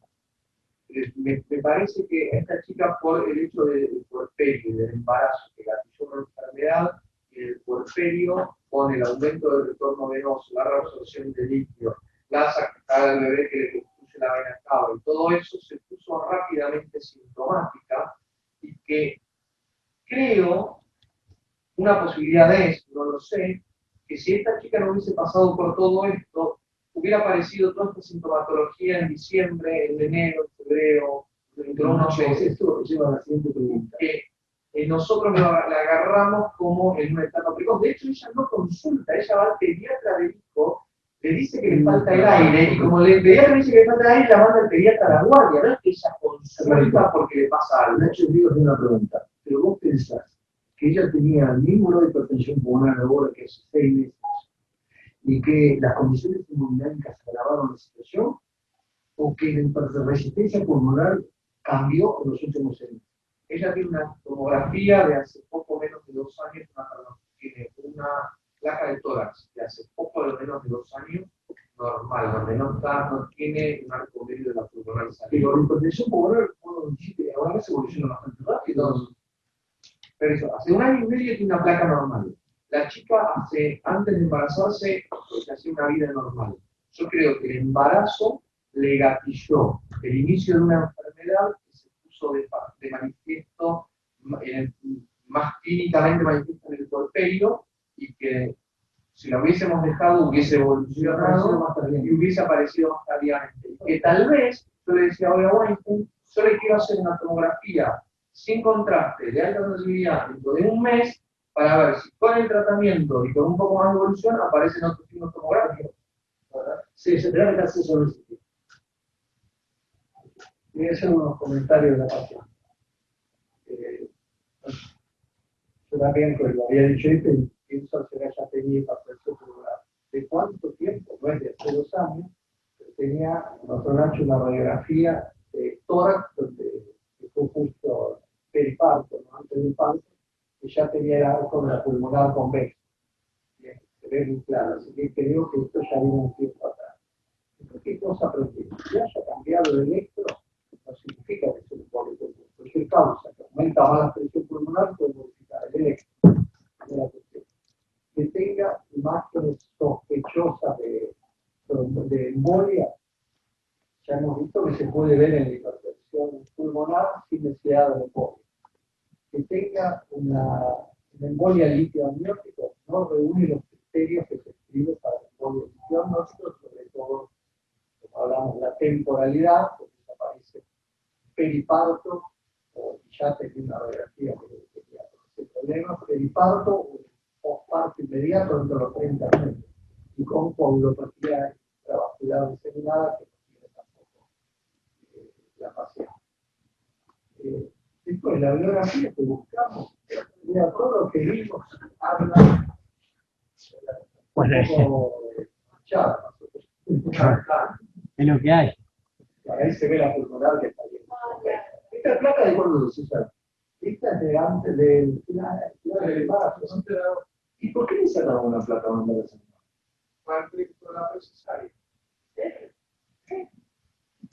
parece que esta chica, por el hecho del puerperio y del embarazo que gatilló una enfermedad, el puerperio con el aumento del retorno venoso, la reabsorción de líquido, la sacada del bebé que le construye la vena cava, y todo eso se puso rápidamente sintomática, y que creo, una posibilidad es, no lo sé, que si esta chica no hubiese pasado por todo esto, hubiera aparecido toda esta sintomatología en diciembre, en enero, en febrero, dentro de unos meses. Esto lleva a la siguiente pregunta. Nosotros la agarramos como en una etapa precoz. De hecho, ella no consulta, ella va al pediatra del hijo, le dice que le falta el aire, y como el pediatra le dice que le falta el aire, la manda el pediatra a la guardia. No es que ella consulta porque le pasa algo. Nacho, digo una pregunta. Pero vos pensás que ella tenía el mismo grado de hipertensión pulmonar ahora que hace 6 meses, y que las condiciones hemodinámicas agravaron la situación, o que la resistencia pulmonar cambió en los últimos años. Ella tiene una tomografía de hace poco menos de 2 años, tiene una placa de tórax de hace poco menos de 2 años, normal, donde no tiene un arco medio de la pulmonar saliva. Pero la hipertensión pulmonar, ahora se evoluciona bastante rápido. Pero eso, hace 1 año y medio tiene una placa normal. La chica antes de embarazarse, hacía una vida normal. Yo creo que el embarazo le gatilló el inicio de una enfermedad que se puso de manifiesto, más clínicamente manifiesto en el puerperio, y que si lo hubiésemos dejado hubiese evolucionado y hubiese aparecido más tardíamente. Y que tal vez, yo le decía ahora a Weinstein, yo le quiero hacer una tomografía sin contraste, de alta sensibilidad, dentro de 1 mes, para ver si con el tratamiento y con un poco más de evolución aparecen otros signos tomográficos. Sí, se tendrá que hacer sobre ese tipo. Voy a hacer unos comentarios de la página. Yo también, pues lo había dicho, pienso que ella tenía hipertensión pulmonar. ¿De cuánto tiempo? No es de hace 2 años, pero tenía, nosotros han hecho una radiografía de tórax, donde fue justo periparto, ¿no? Antes del parto, que ya tenía el arco de la pulmonar convexa. Bien, se ve muy claro, así que creo que esto ya viene un tiempo atrás. ¿Qué cosa aprendimos? Si haya cambiado el electro, no significa que se le pone pulmón. Cualquier causa que aumenta más la presión pulmonar puede modificar el electro. Que tenga imágenes sospechosas de embolia, ya hemos visto que se puede ver en la hipertensión pulmonar sin necesidad de embolia. Que tenga una embolia líquido amniótico no reúne los criterios que se escriben para la embolia líquido amniótico, sobre todo hablamos de la temporalidad, porque aparece periparto, o ya tenía una radiografía que tenía ese problema, periparto o posparto inmediato dentro de los 30 meses, y con coagulopatía intravascular diseminada que no tiene tampoco la paciente. Después, la biografía que buscamos, de acuerdo a lo que vimos, habla un poco manchada. Es lo que hay. Ahí se ve la pulmonar que está bien. Esta placa de cuándo se usa. Esta es de antes del final del embarazo. ¿Y por qué le sacaron una placa a un embarazo? Para que la cesárea.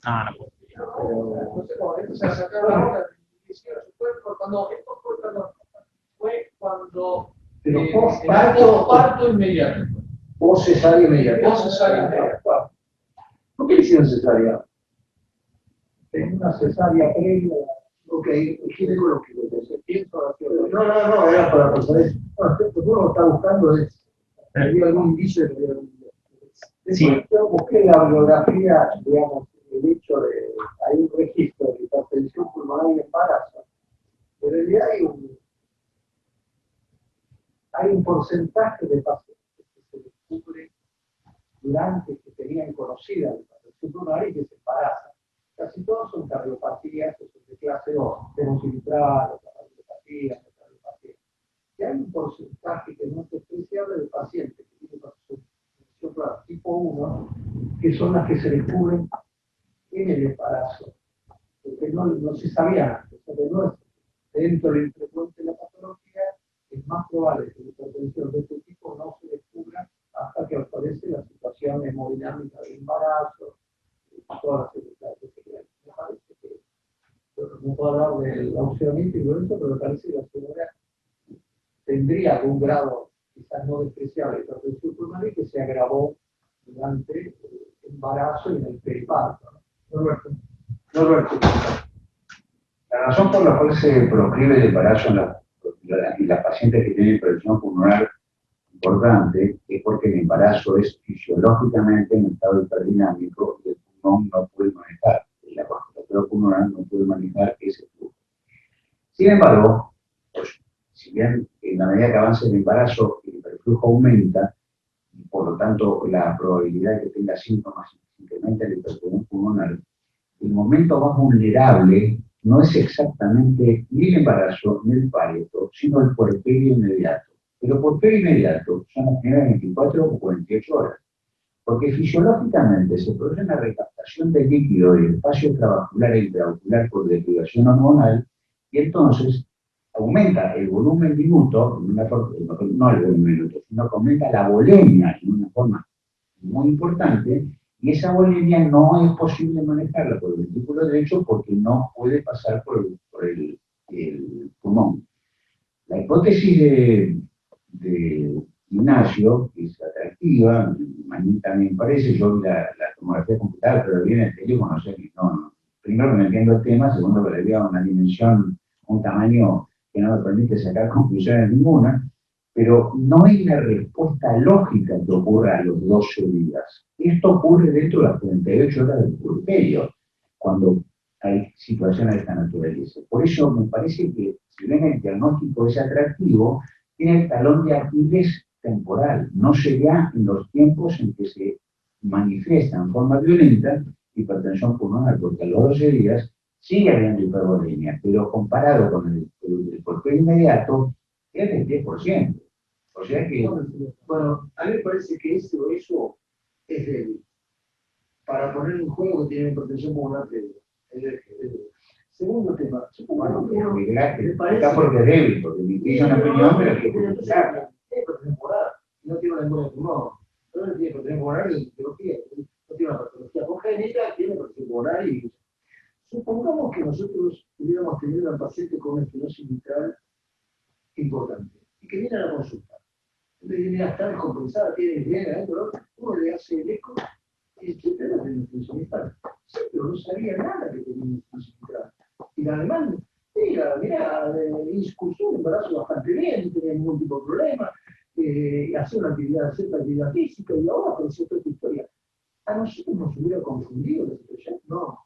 Ah, no. Entonces, no, esto se sacaron ahora. Fue cuando. Pero posparto inmediato. O cesárea inmediata. O cesárea inmediata. ¿Por qué le hicieron cesárea? En una cesárea previa. Ok, ginecológico. No, era para saber. No, uno está buscando ¿había algún indicio de que había algún Sí. Yo busqué la bibliografía, digamos, el hecho de. Hay un registro de hipertensión pulmonar y embarazo. Pero en realidad hay un porcentaje de pacientes que se descubre durante que tenían conocida la hipertensión pulmonar y que se embarazan. Casi todos son cardiopatías que son de clase 2, tenemos filtrado, cardiopatías, cardiopatías. Y hay un porcentaje que no es despreciable de pacientes que tienen hipertensión tipo 1, que son las que se descubren en el embarazo, porque no se sabía antes, porque no es dentro del frecuente de la patología, es más probable que la hipertensión de este tipo no se descubra hasta que aparece la situación hemodinámica del embarazo, todas las circunstancias que hay. Me parece que, no puedo hablar de la opción y todo eso, pero me parece que la señora tendría algún grado, quizás no despreciable, de hipertensión pulmonar y que se agravó durante el embarazo y en el periparto. Norberto. La razón por la cual se proscribe el embarazo en las pacientes que tienen hipertensión pulmonar importante es porque el embarazo es fisiológicamente en estado hiperdinámico y el pulmón no puede manejar, la vasculatura pulmonar no puede manejar ese flujo. Sin embargo, pues, si bien en la medida que avanza el embarazo el hiperflujo aumenta, y por lo tanto la probabilidad de que tenga síntomas incrementa la hipertensión pulmonar, el momento más vulnerable no es exactamente ni el embarazo ni el parto, sino el puerperio inmediato. Pero puerperio inmediato son las primeras 24 o 48 horas, porque fisiológicamente se produce una recaptación de líquido del espacio extravascular e intraocular por desviación hormonal, y entonces aumenta el volumen minuto, no el volumen minuto, sino que aumenta la volemia en una forma muy importante, y esa volemia no es posible manejarla por el ventrículo derecho porque no puede pasar por el pulmón. La hipótesis de Ignacio, que es atractiva, a mí también parece, yo vi la tomografía computada, pero viene el teléfono, sé que no, primero no entiendo el tema, segundo que le veo una dimensión, un tamaño que no me permite sacar conclusiones ninguna, pero no es la respuesta lógica que ocurra a los 12 días. Esto ocurre dentro de las 48 horas del puerperio, cuando hay situaciones de esta naturaleza. Por eso me parece que, si bien el diagnóstico es atractivo, tiene el talón de Aquiles temporal. No se da en los tiempos en que se manifiesta en forma violenta hipertensión pulmonar, porque a los 12 días sigue habiendo hipervolemia, pero comparado con el puerperio inmediato, es del 10%. O sea que... Bueno, a mí me parece que eso es débil. Para poner en juego que tiene hipertensión pulmonar previa. Segundo tema. Bueno, está porque es débil, porque me pide una opinión, pero que tiene hipertensión pulmonar, no tiene una embolia de pulmón. No tiene hipertensión pulmonar y cirugía. No tiene una patología congénita, tiene hipertensión pulmonar y... Supongamos que nosotros hubiéramos tenido una paciente con una estenosis mitral importante y que viene a la consulta. Entonces, mira, está descompensada, tiene bien adentro, uno le hace el eco y dice, pero no tiene estenosis mitral. Sí, pero no sabía nada que tenía una estenosis mitral. Y la demanda, mira, discursó un embarazo bastante bien, no tenía ningún tipo de problema, hacía una actividad, cierta actividad física y ahora apareció toda esta historia. a nosotros nos hubiera confundido la situación, no.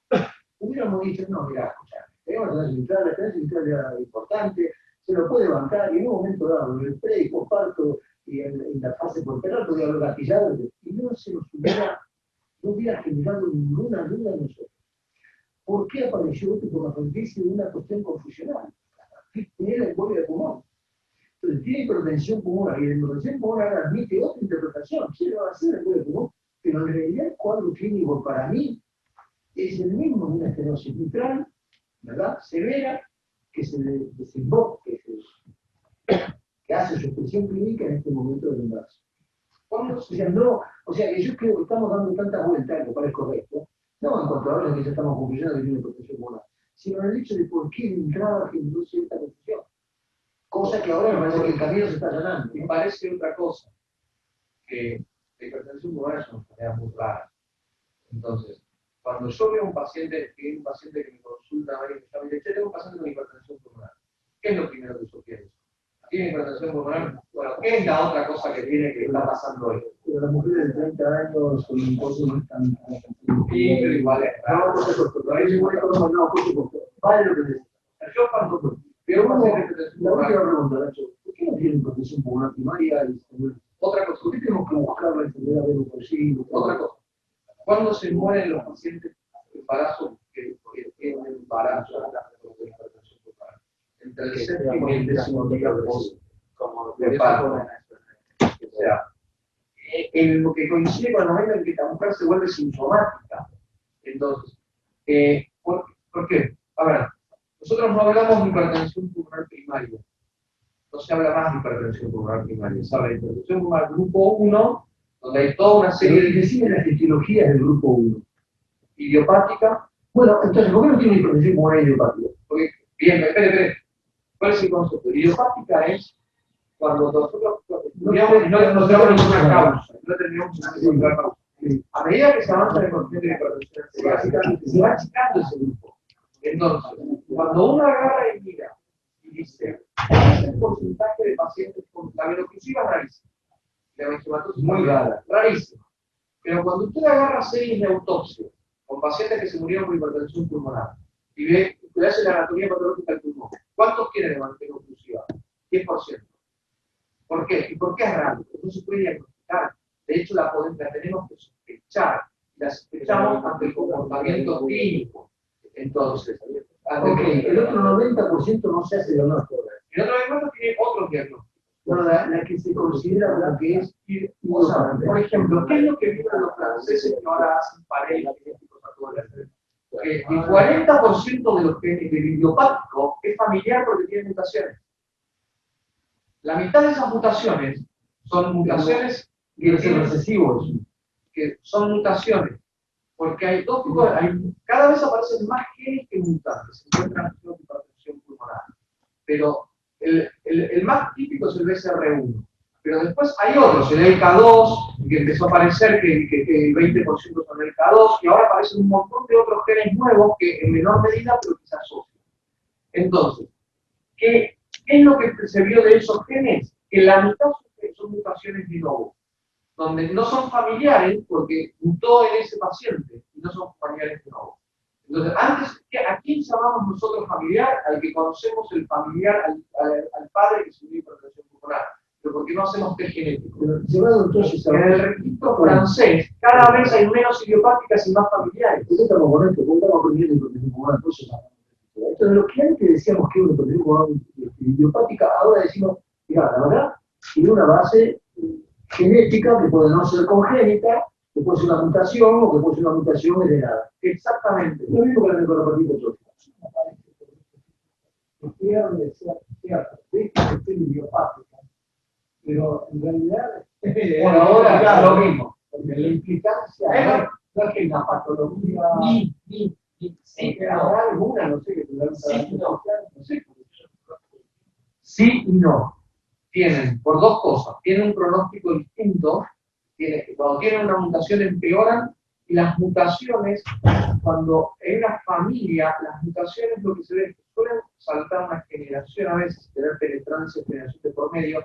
Hubiéramos dicho, no, mira, escucha, tenemos la tenancia central era importante, se lo puede bancar, y en un momento dado, en el pre y posparto, y en la fase posterior, podía haber gatillado, y no se nos hubiera, no hubiera generado ninguna duda en nosotros. ¿Por qué apareció esto por la franquicia de una cuestión confusional? Tiene la embolia de pulmón. Entonces, tiene hipertensión pulmonar, y la hipertensión pulmonar admite otra interpretación. Sí, va a ser embolia de pulmón, pero en realidad el cuadro clínico para mí es el mismo de una estenosis mitral, ¿verdad? Severa, que se desemboca, que hace su expresión clínica en este momento del embarazo. O sea, que yo creo que estamos dando tantas vueltas, lo cual es correcto, no en cuanto a ahora que ya estamos concluyendo que tiene hipertensión pulmonar, sino en el hecho de por qué de entrada generó cierta confusión. Cosa que ahora me parece que el camino se está allanando. Me parece otra cosa, que la hipertensión pulmonar es una enfermedad muy rara. Entonces, cuando yo veo a un paciente que me consulta, y me llama y dice, tengo un paciente con hipertensión pulmonar, ¿qué es lo primero que yo pienso? ¿Tiene hipertensión pulmonar? Bueno, ¿qué es la otra cosa que tiene que está pasando hoy? Pero las mujeres de 30 años con un poco no están... Sí, pero igual es raro. No, por supuesto, vale lo que necesita. Yo cuando veo un paciente que la última pregunta, Nacho, ¿por qué no tiene hipertensión pulmonar primaria? Otra cosa, ¿por qué tenemos que buscar la enfermedad de los bolsillos? Otra cosa, ¿cuándo se mueren los pacientes de embarazo que tienen un embarazo de hipertensión pulmonar? Entre el séptimo y el décimo día de parto. O sea, en lo que coincide con el momento en que la mujer se vuelve sintomática. Entonces, ¿por qué? A ver, nosotros no hablamos de hipertensión pulmonar primaria. No se habla más de hipertensión pulmonar primaria. Se habla de hipertensión pulmonar grupo 1, donde hay toda una serie de... Deciden las etiologías del grupo 1. Idiopática. Bueno, entonces, ¿por qué no tiene hipertensión pulmonar idiopática? Porque, bien, espere. ¿Cuál es el concepto? Idiopática es cuando nosotros estudiamos y no tenemos ninguna causa. No tenemos ninguna causa. A medida que se avanza en el concepto de hipertensión, se va achicando ese grupo. Entonces, cuando uno agarra y mira y dice, ¿cuál es el porcentaje de pacientes con la venoclusiva rarísima? La venoclusiva muy rara, rarísima. Pero cuando usted agarra series de autopsia con pacientes que se murieron por hipertensión pulmonar y ve, le hace la anatomía patológica del pulmón, ¿cuántos tienen de venoclusiva? 10%. ¿Por qué? ¿Y por qué es raro? Porque no se puede diagnosticar. De hecho, la tenemos que sospechar. La sospechamos ante el comportamiento clínico. Entonces, el otro 90% no se hace diagnóstico. El otro 90% tiene otros diagnósticos. Bueno, la que se considera la que es... O sea, por ejemplo, ¿qué es lo que vieron los franceses que ahora hacen parejas genéticos a todas las redes? Que el 40% de los genes del idiopático es familiar porque tiene mutaciones. La mitad de esas mutaciones son mutaciones recesivos, que son mutaciones, porque hay dos tipos, cada vez aparecen más genes que mutantes, se encuentran en la hipertensión pulmonar. Pero el más típico es el BCR1. Pero después hay otros, el LK2, que empezó a aparecer que el 20% son LK2, y ahora aparecen un montón de otros genes nuevos que en menor medida, pero que se asocian. Entonces, ¿qué es lo que se vio de esos genes? Que la mitad son mutaciones de novo, donde no son familiares porque mutó en ese paciente y no son familiares de novo. Entonces, antes, ¿a quién llamamos nosotros familiar? Al que conocemos el familiar, al padre que se dio hipertensión pulmonar. Pero ¿por qué no hacemos test genético? En el registro francés, cada vez hay menos idiopáticas y más familiares. ¿Por qué estamos con esto? ¿Cómo estamos aprendiendo hipertensión pulmonar? Entonces, lo que antes decíamos que era una hipertensión pulmonar idiopática, ahora decimos, mira, la verdad, tiene una base genética que puede no ser congénita, que puede ser una mutación o que puede ser una mutación heredada. Exactamente. Lo mismo que la neuropatía hipertrófica. Cierto, que es idiopática, pero en realidad, bueno, ahora es lo mismo. Porque la implicancia no es que la patología sí, habrá alguna, no sé, que tendrá sí y no. Tienen, por dos cosas, tienen un pronóstico distinto, cuando tienen una mutación empeoran, y las mutaciones, cuando en una familia, las mutaciones lo que se ve, suelen saltar una generación a veces, tener penetrancia, generación de por medio,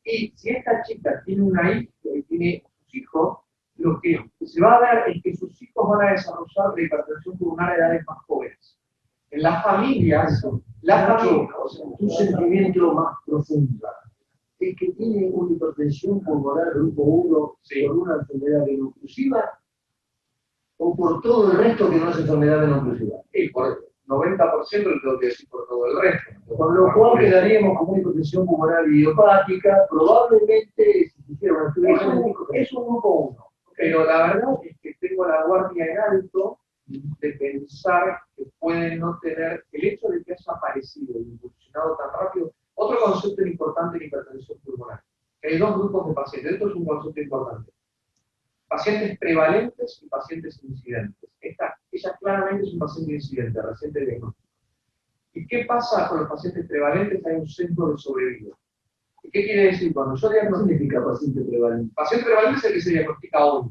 y si esta chica tiene una hija y tiene sus hijos, lo que se va a ver es que sus hijos van a desarrollar la hipertensión pulmonar a edades más jóvenes. En las familias, un sentimiento más profundo es que tiene una hipertensión pulmonar grupo 1 por una enfermedad veno-oclusiva o por todo el resto que no es enfermedad veno-oclusiva. Y por el 90% le tengo que decir por todo el resto. Con lo cual quedaríamos con una hipertensión pulmonar idiopática, probablemente si hiciera un estudio genético, es un grupo 1. Pero la verdad es que tengo la guardia en alto de pensar que pueden no tener el hecho de que haya aparecido y evolucionado tan rápido. Otro concepto importante en hipertensión pulmonar. Hay dos grupos de pacientes. Esto es un concepto importante. Pacientes prevalentes y pacientes incidentes. Ella claramente es un paciente incidente, reciente diagnóstico. ¿Y qué pasa con los pacientes prevalentes? Hay un centro de sobrevida. ¿Y qué quiere decir? Cuando yo diagnostico... ¿Qué significa paciente prevalente? Paciente prevalente es el que se diagnostica hoy.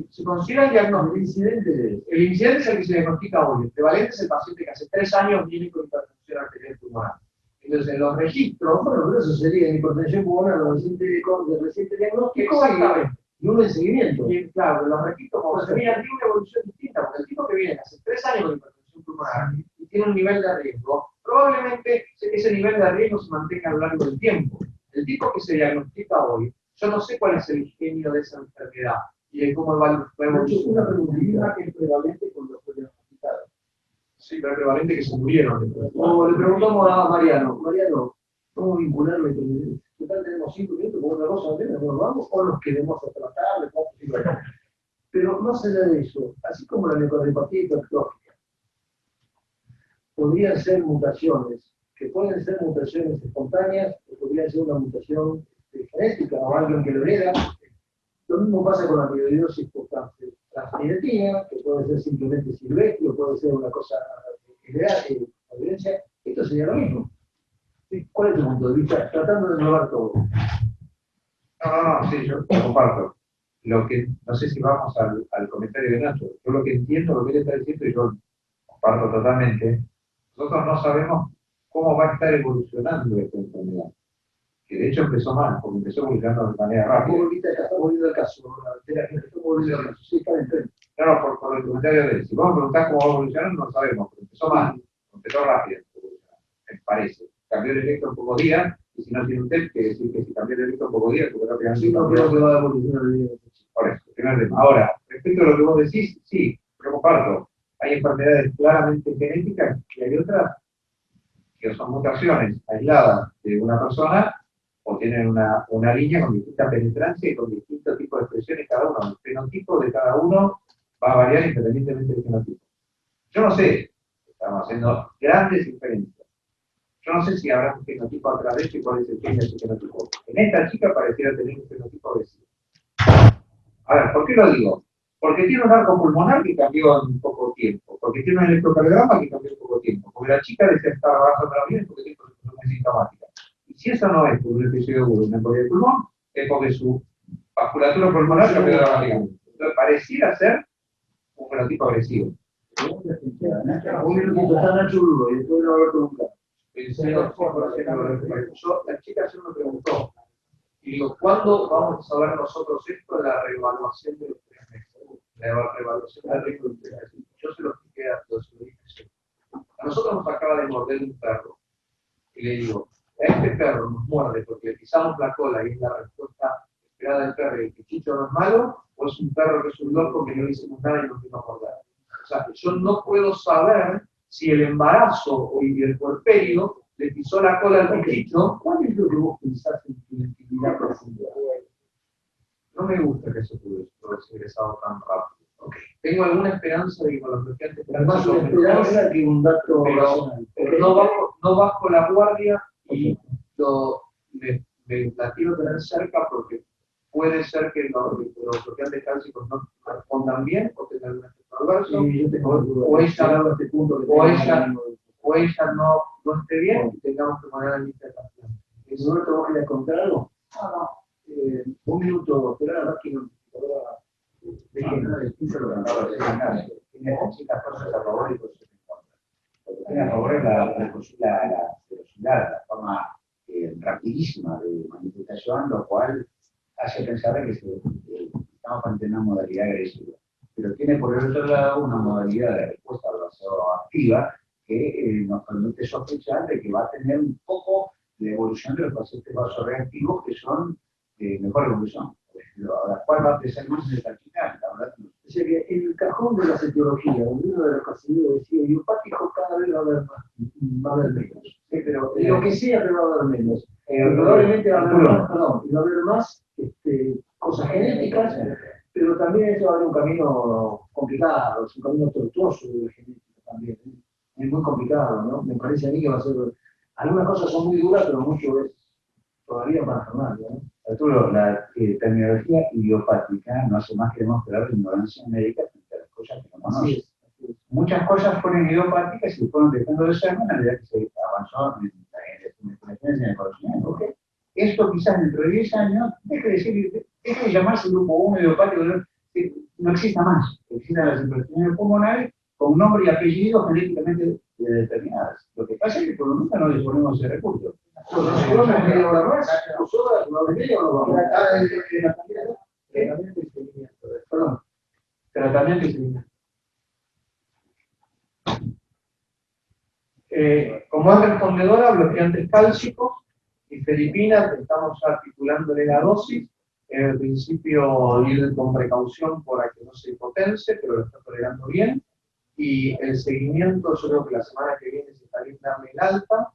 Se considera el diagnóstico. El incidente es el que se diagnostica hoy. El prevalente es el paciente que hace 3 años viene con hipertensión arterial pulmonar. Entonces, en los registros, bueno, pero eso sería hipertensión pulmonar de reciente diagnóstico y uno en seguimiento. Y, claro, en los registros, como se mira, tiene una evolución distinta, porque el tipo que viene hace 3 años con hipertensión pulmonar y tiene un nivel de riesgo, probablemente ese nivel de riesgo se mantenga a lo largo del tiempo. El tipo que se diagnostica hoy, yo no sé cuál es el genio de esa enfermedad y de cómo va a evolucionar. Una preguntita que es prevalente con los diagnosticados. Sí, pero prevalente que se murieron. O le preguntamos a Mariano, ¿cómo vincularlo? Total, tenemos 5 minutos con otra cosa, nos vamos o nos queremos a tratar, pero más allá de eso, así como la miocardiopatía hipertrófica, podrían ser mutaciones, que pueden ser mutaciones espontáneas, o podrían ser una mutación genética o alguien que lo hereda. Lo mismo pasa con la amiloidosis por transgenetina, que puede ser simplemente silvestre, o puede ser una cosa heredada, evidencia. Esto sería lo mismo. ¿Cuál es tu punto de vista? Tratando de innovar todo. No, sí, yo comparto. Lo que, no sé si vamos al comentario de Nacho. Yo lo que entiendo, lo que él está diciendo, y yo comparto totalmente, nosotros no sabemos cómo va a estar evolucionando esta enfermedad. Que de hecho empezó mal, porque empezó evolucionando de manera rápida. Estamos volviendo al caso, de la gente, estamos volviendo al caso. Sí, está bien. Claro, por el comentario de él. Si vos me preguntás cómo va a evolucionar, no sabemos, pero empezó mal, empezó rápido, me parece. Cambió el efecto en pocos días, y si no tiene un test, que decir que si cambió el efecto en pocos días, porque rápidamente... Sí, no creo que va a evolucionar el día. Por eso, primer tema. Ahora, respecto a lo que vos decís, sí, yo comparto. Hay enfermedades claramente genéticas y hay otras que son mutaciones aisladas de una persona o tienen una línea con distinta penetrancia y con distintos tipos de expresiones cada uno. El fenotipo de cada uno va a variar independientemente del fenotipo. Yo no sé, estamos haciendo grandes diferencias. Yo no sé si habrá un fenotipo a través de cuál es el gen de ese fenotipo. En esta chica pareciera tener un fenotipo agresivo. A ver, ¿por qué lo digo? Porque tiene un arco pulmonar que cambió en poco tiempo, porque tiene un electrocardiograma que cambió en poco tiempo, porque la chica decía que estaba bajo otra vez porque tiene una sintomática. Y si eso no es por un episodio agudo de una embolia de pulmón, es porque su vasculatura pulmonar cambió dramáticamente. Entonces pareciera ser un fenotipo agresivo. Un minutito, está Nacho Bruno y después no Alberto Lucas. La chica se me preguntó, y digo, ¿cuándo vamos a saber nosotros esto en la reevaluación de los 3 meses? La reevaluación del riesgo de infección. Yo se lo expliqué a todos. A nosotros nos acaba de morder un perro. Y le digo, a este perro nos muerde porque le pisamos la cola y es la respuesta esperada del perro y que Chicho no es malo, o es un perro que es un loco que no le hicimos nada y nos vino a morder. O sea, yo no puedo saber si el embarazo y el puerperio le pisó la cola al bichito. ¿Cuál es lo que vos pensás en tu intimidad profunda? No me gusta que se pudo egresado tan rápido. Okay. Tengo alguna esperanza de que con los bloqueantes... Más una esperanza que un dato racional. Pero no bajo la guardia y la quiero tener cerca porque puede ser que los bloqueantes cálcicos no respondan bien o tengan algún efecto adverso, o ella no esté bien y tengamos que poner en lista de pacientes. Roberto, ¿vos querés contar algo? Un minuto, esperar más que no. Dejen el piso lo que acabo de decir acá. Tiene muchas cosas a favor y cosas en contra. Lo que tiene a favor es la velocidad, la forma rapidísima de manifestación, lo cual hace pensar que estamos frente a una modalidad agresiva. Pero tiene por el otro lado una modalidad de respuesta vasoactiva que nos permite sospechar de que va a tener un poco de evolución de los pacientes vasoreactivos que son de mejor evolución. Ahora, ¿cuál va a ser más en el taquicardia? La verdad, no. O sea que en el cajón de las etiologías, uno de los caseros decía, idiopático cada vez va a haber más, va a haber menos. Sí, pero, Lo que sea, pero va a haber menos. Probablemente va a haber más, perdón, y va a haber más cosas genéticas, pero también eso va a haber un camino complicado, es un camino tortuoso de la genética también. Es muy complicado, ¿no? Me parece a mí que va a ser. Algunas cosas son muy duras, pero mucho es todavía más normal, ¿no? Arturo, la terminología idiopática no hace más que demostrar la ignorancia médica frente a las cosas que no conocemos. Muchas cosas fueron idiopáticas y fueron dejando de ser a medida que se avanzó en el conocimiento. ¿Okay? Esto quizás dentro de 10 años deje de llamarse grupo 1 idiopático, no exista más. Existan las infecciones pulmonares con nombre y apellido genéticamente determinadas. Lo que pasa es que por lo menos no disponemos de recursos. ¿Nos vamos media hora más? ¿2 horas? ¿1 hora y media o no vamos? Tratamiento y seguimiento. Perdón. Tratamiento y seguimiento. Como es respondedora, bloqueantes cálcicos y felipina, estamos articulándole la dosis. En el principio ir con precaución para que no se hipotense, pero lo está tolerando bien. Y el seguimiento, yo creo que la semana que viene se está bien darle el alta.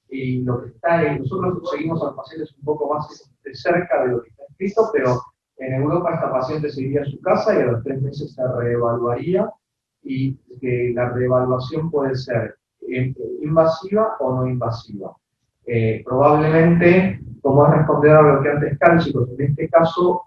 Y lo que está ahí, nosotros seguimos a los pacientes un poco más de cerca de lo que está escrito, pero en Europa esta paciente se iría a su casa y a los 3 meses se reevaluaría, y que la reevaluación puede ser invasiva o no invasiva. Probablemente, como es responder a bloqueantes cálcicos, en este caso,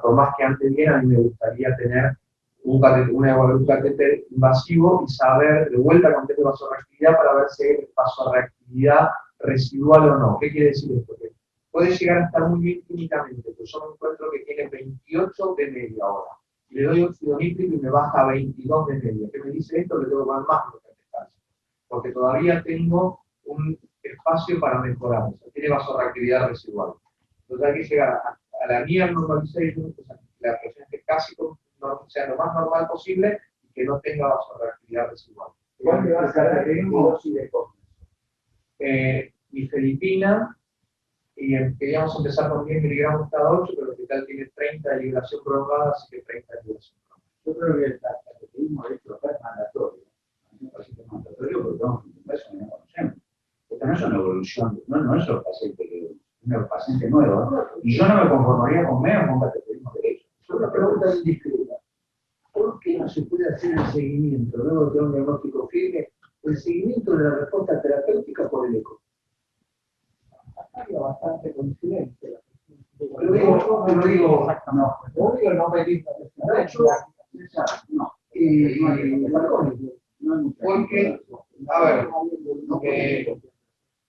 por más que antes bien, a mí me gustaría tener un catéter invasivo y saber de vuelta con test de vasoreactividad para ver si hay vasoreactividad residual o no. ¿Qué quiere decir esto? Que puede llegar a estar muy bien clínicamente, pero yo me encuentro que tiene 28 de media hora. Le doy óxido nítrico y me baja a 22 de media. ¿Qué me dice esto? Le tengo que dar más bloqueantes cálcicos, porque todavía tengo un espacio para mejorar. O sea, tiene vasoreactividad residual. Entonces hay que llegar a la near normalization, o sea, la paciente casi sea lo más normal posible y que no tenga vasoreactividad residual. ¿Cuánto va a ser la dosis de cosas? Mifedipina, y queríamos empezar con 10 miligramos cada 8, pero el hospital tiene 30 de liberación prolongada, así que 30 de liberación prolongada. Yo creo que el cateterismo electrocal es mandatorio. A mí me parece que es mandatorio porque vamos a eso que no conocemos. Esto no es una evolución, no es un paciente nuevo, y yo no me conformaría con menos con un cateterismo derecho. Es una pregunta indiscreta. ¿Por qué no se puede hacer el seguimiento, luego de tener un diagnóstico firme, el seguimiento de la respuesta terapéutica por el eco? Acá hay bastante coincidente. Lo digo exactamente. Obvio, no pedir no. Porque, a ver,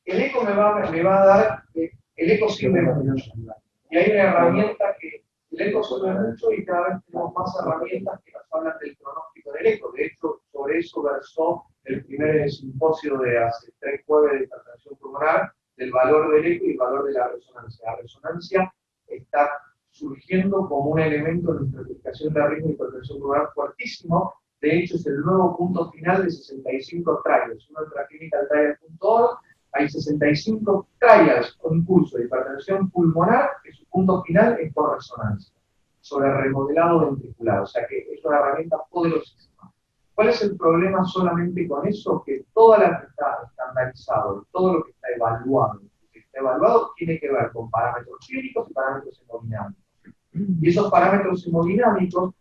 el eco me va a dar, el eco sirve mucho. Y hay una herramienta que el eco sirve mucho y cada vez tenemos más herramientas que nos hablan del pronóstico del eco. De hecho, sobre eso versó el primer simposio de hace 3 jueves de hipertensión pulmonar, del valor del eco y el valor de la resonancia. La resonancia está surgiendo como un elemento de nuestra identificación de riesgo de hipertensión pulmonar fuertísimo. De hecho, es el nuevo punto final de 65 trials. Uno entra a clinicaltrials.org, hay 65 trials con curso de hipertensión pulmonar, que su punto final es por resonancia, sobre remodelado ventricular. O sea que es una herramienta poderosísima. ¿Cuál es el problema solamente con eso? Que todo lo que está estandarizado, todo lo que está evaluado tiene que ver con parámetros clínicos y parámetros hemodinámicos. Y esos parámetros hemodinámicos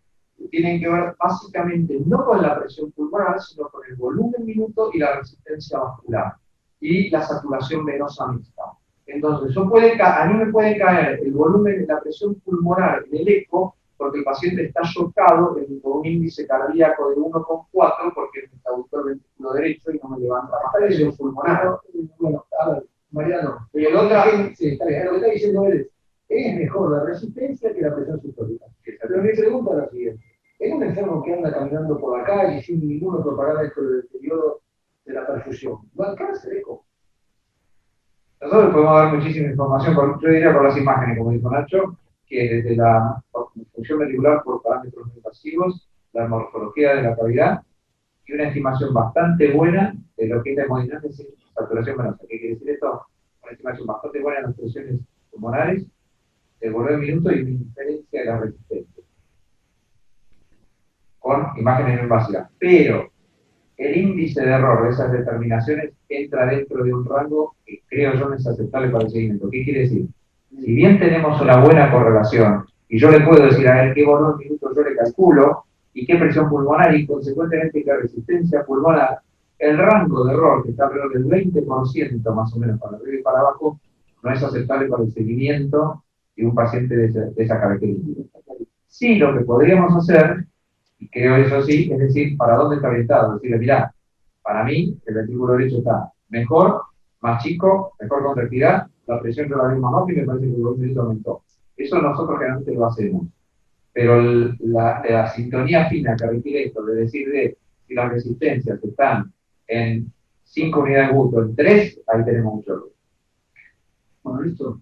tienen que ver básicamente no con la presión pulmonar, sino con el volumen minuto y la resistencia vascular y la saturación venosa mixta. Entonces, a mí me puede caer el volumen, la presión pulmonar en el eco, porque el paciente está chocado con un índice cardíaco de 1,4 porque me claudicó el ventrículo derecho y no me levanta más presión pulmonar. Bueno, a ver, Mariano, y el otro, sí, está bien, lo que está diciendo él es mejor la resistencia que la presión sistólica. Pero mi pregunta es la siguiente. Es un enfermo que anda caminando por la calle sin ningún otro parámetro del deterioro de la perfusión. ¿No alcanza el eco? Nosotros podemos dar muchísima información, yo diría por las imágenes, como dijo Nacho, que desde la función ventricular por parámetros no invasivos, la morfología de la cavidad y una estimación bastante buena de lo que es la hemodinámica sin saturación venosa. ¿Qué quiere decir esto? Una estimación bastante buena de las presiones pulmonares, el volumen de minuto y una inferencia de la resistencia, con imágenes no invasivas. Pero el índice de error de esas determinaciones entra dentro de un rango que creo yo no es aceptable para el seguimiento. ¿Qué quiere decir? Si bien tenemos una buena correlación, y yo le puedo decir a ver qué volumen de minuto yo le calculo, y qué presión pulmonar, y consecuentemente qué resistencia pulmonar, el rango de error, que está alrededor del 20% más o menos para arriba y para abajo, no es aceptable para el seguimiento de un paciente de esa característica. Sí, lo que podríamos hacer, y creo eso sí, es decir, ¿para dónde está orientado? Es decir, mirá, para mí el ventrículo derecho está mejor, más chico, mejor contractilidad, la presión cada vez más baja y me parece que el volumen aumentó. Eso nosotros generalmente lo hacemos. Pero la sintonía fina que requiere esto, de decir de si las resistencias están en 5 unidades de gusto, en 3, ahí tenemos mucho error. Bueno, listo.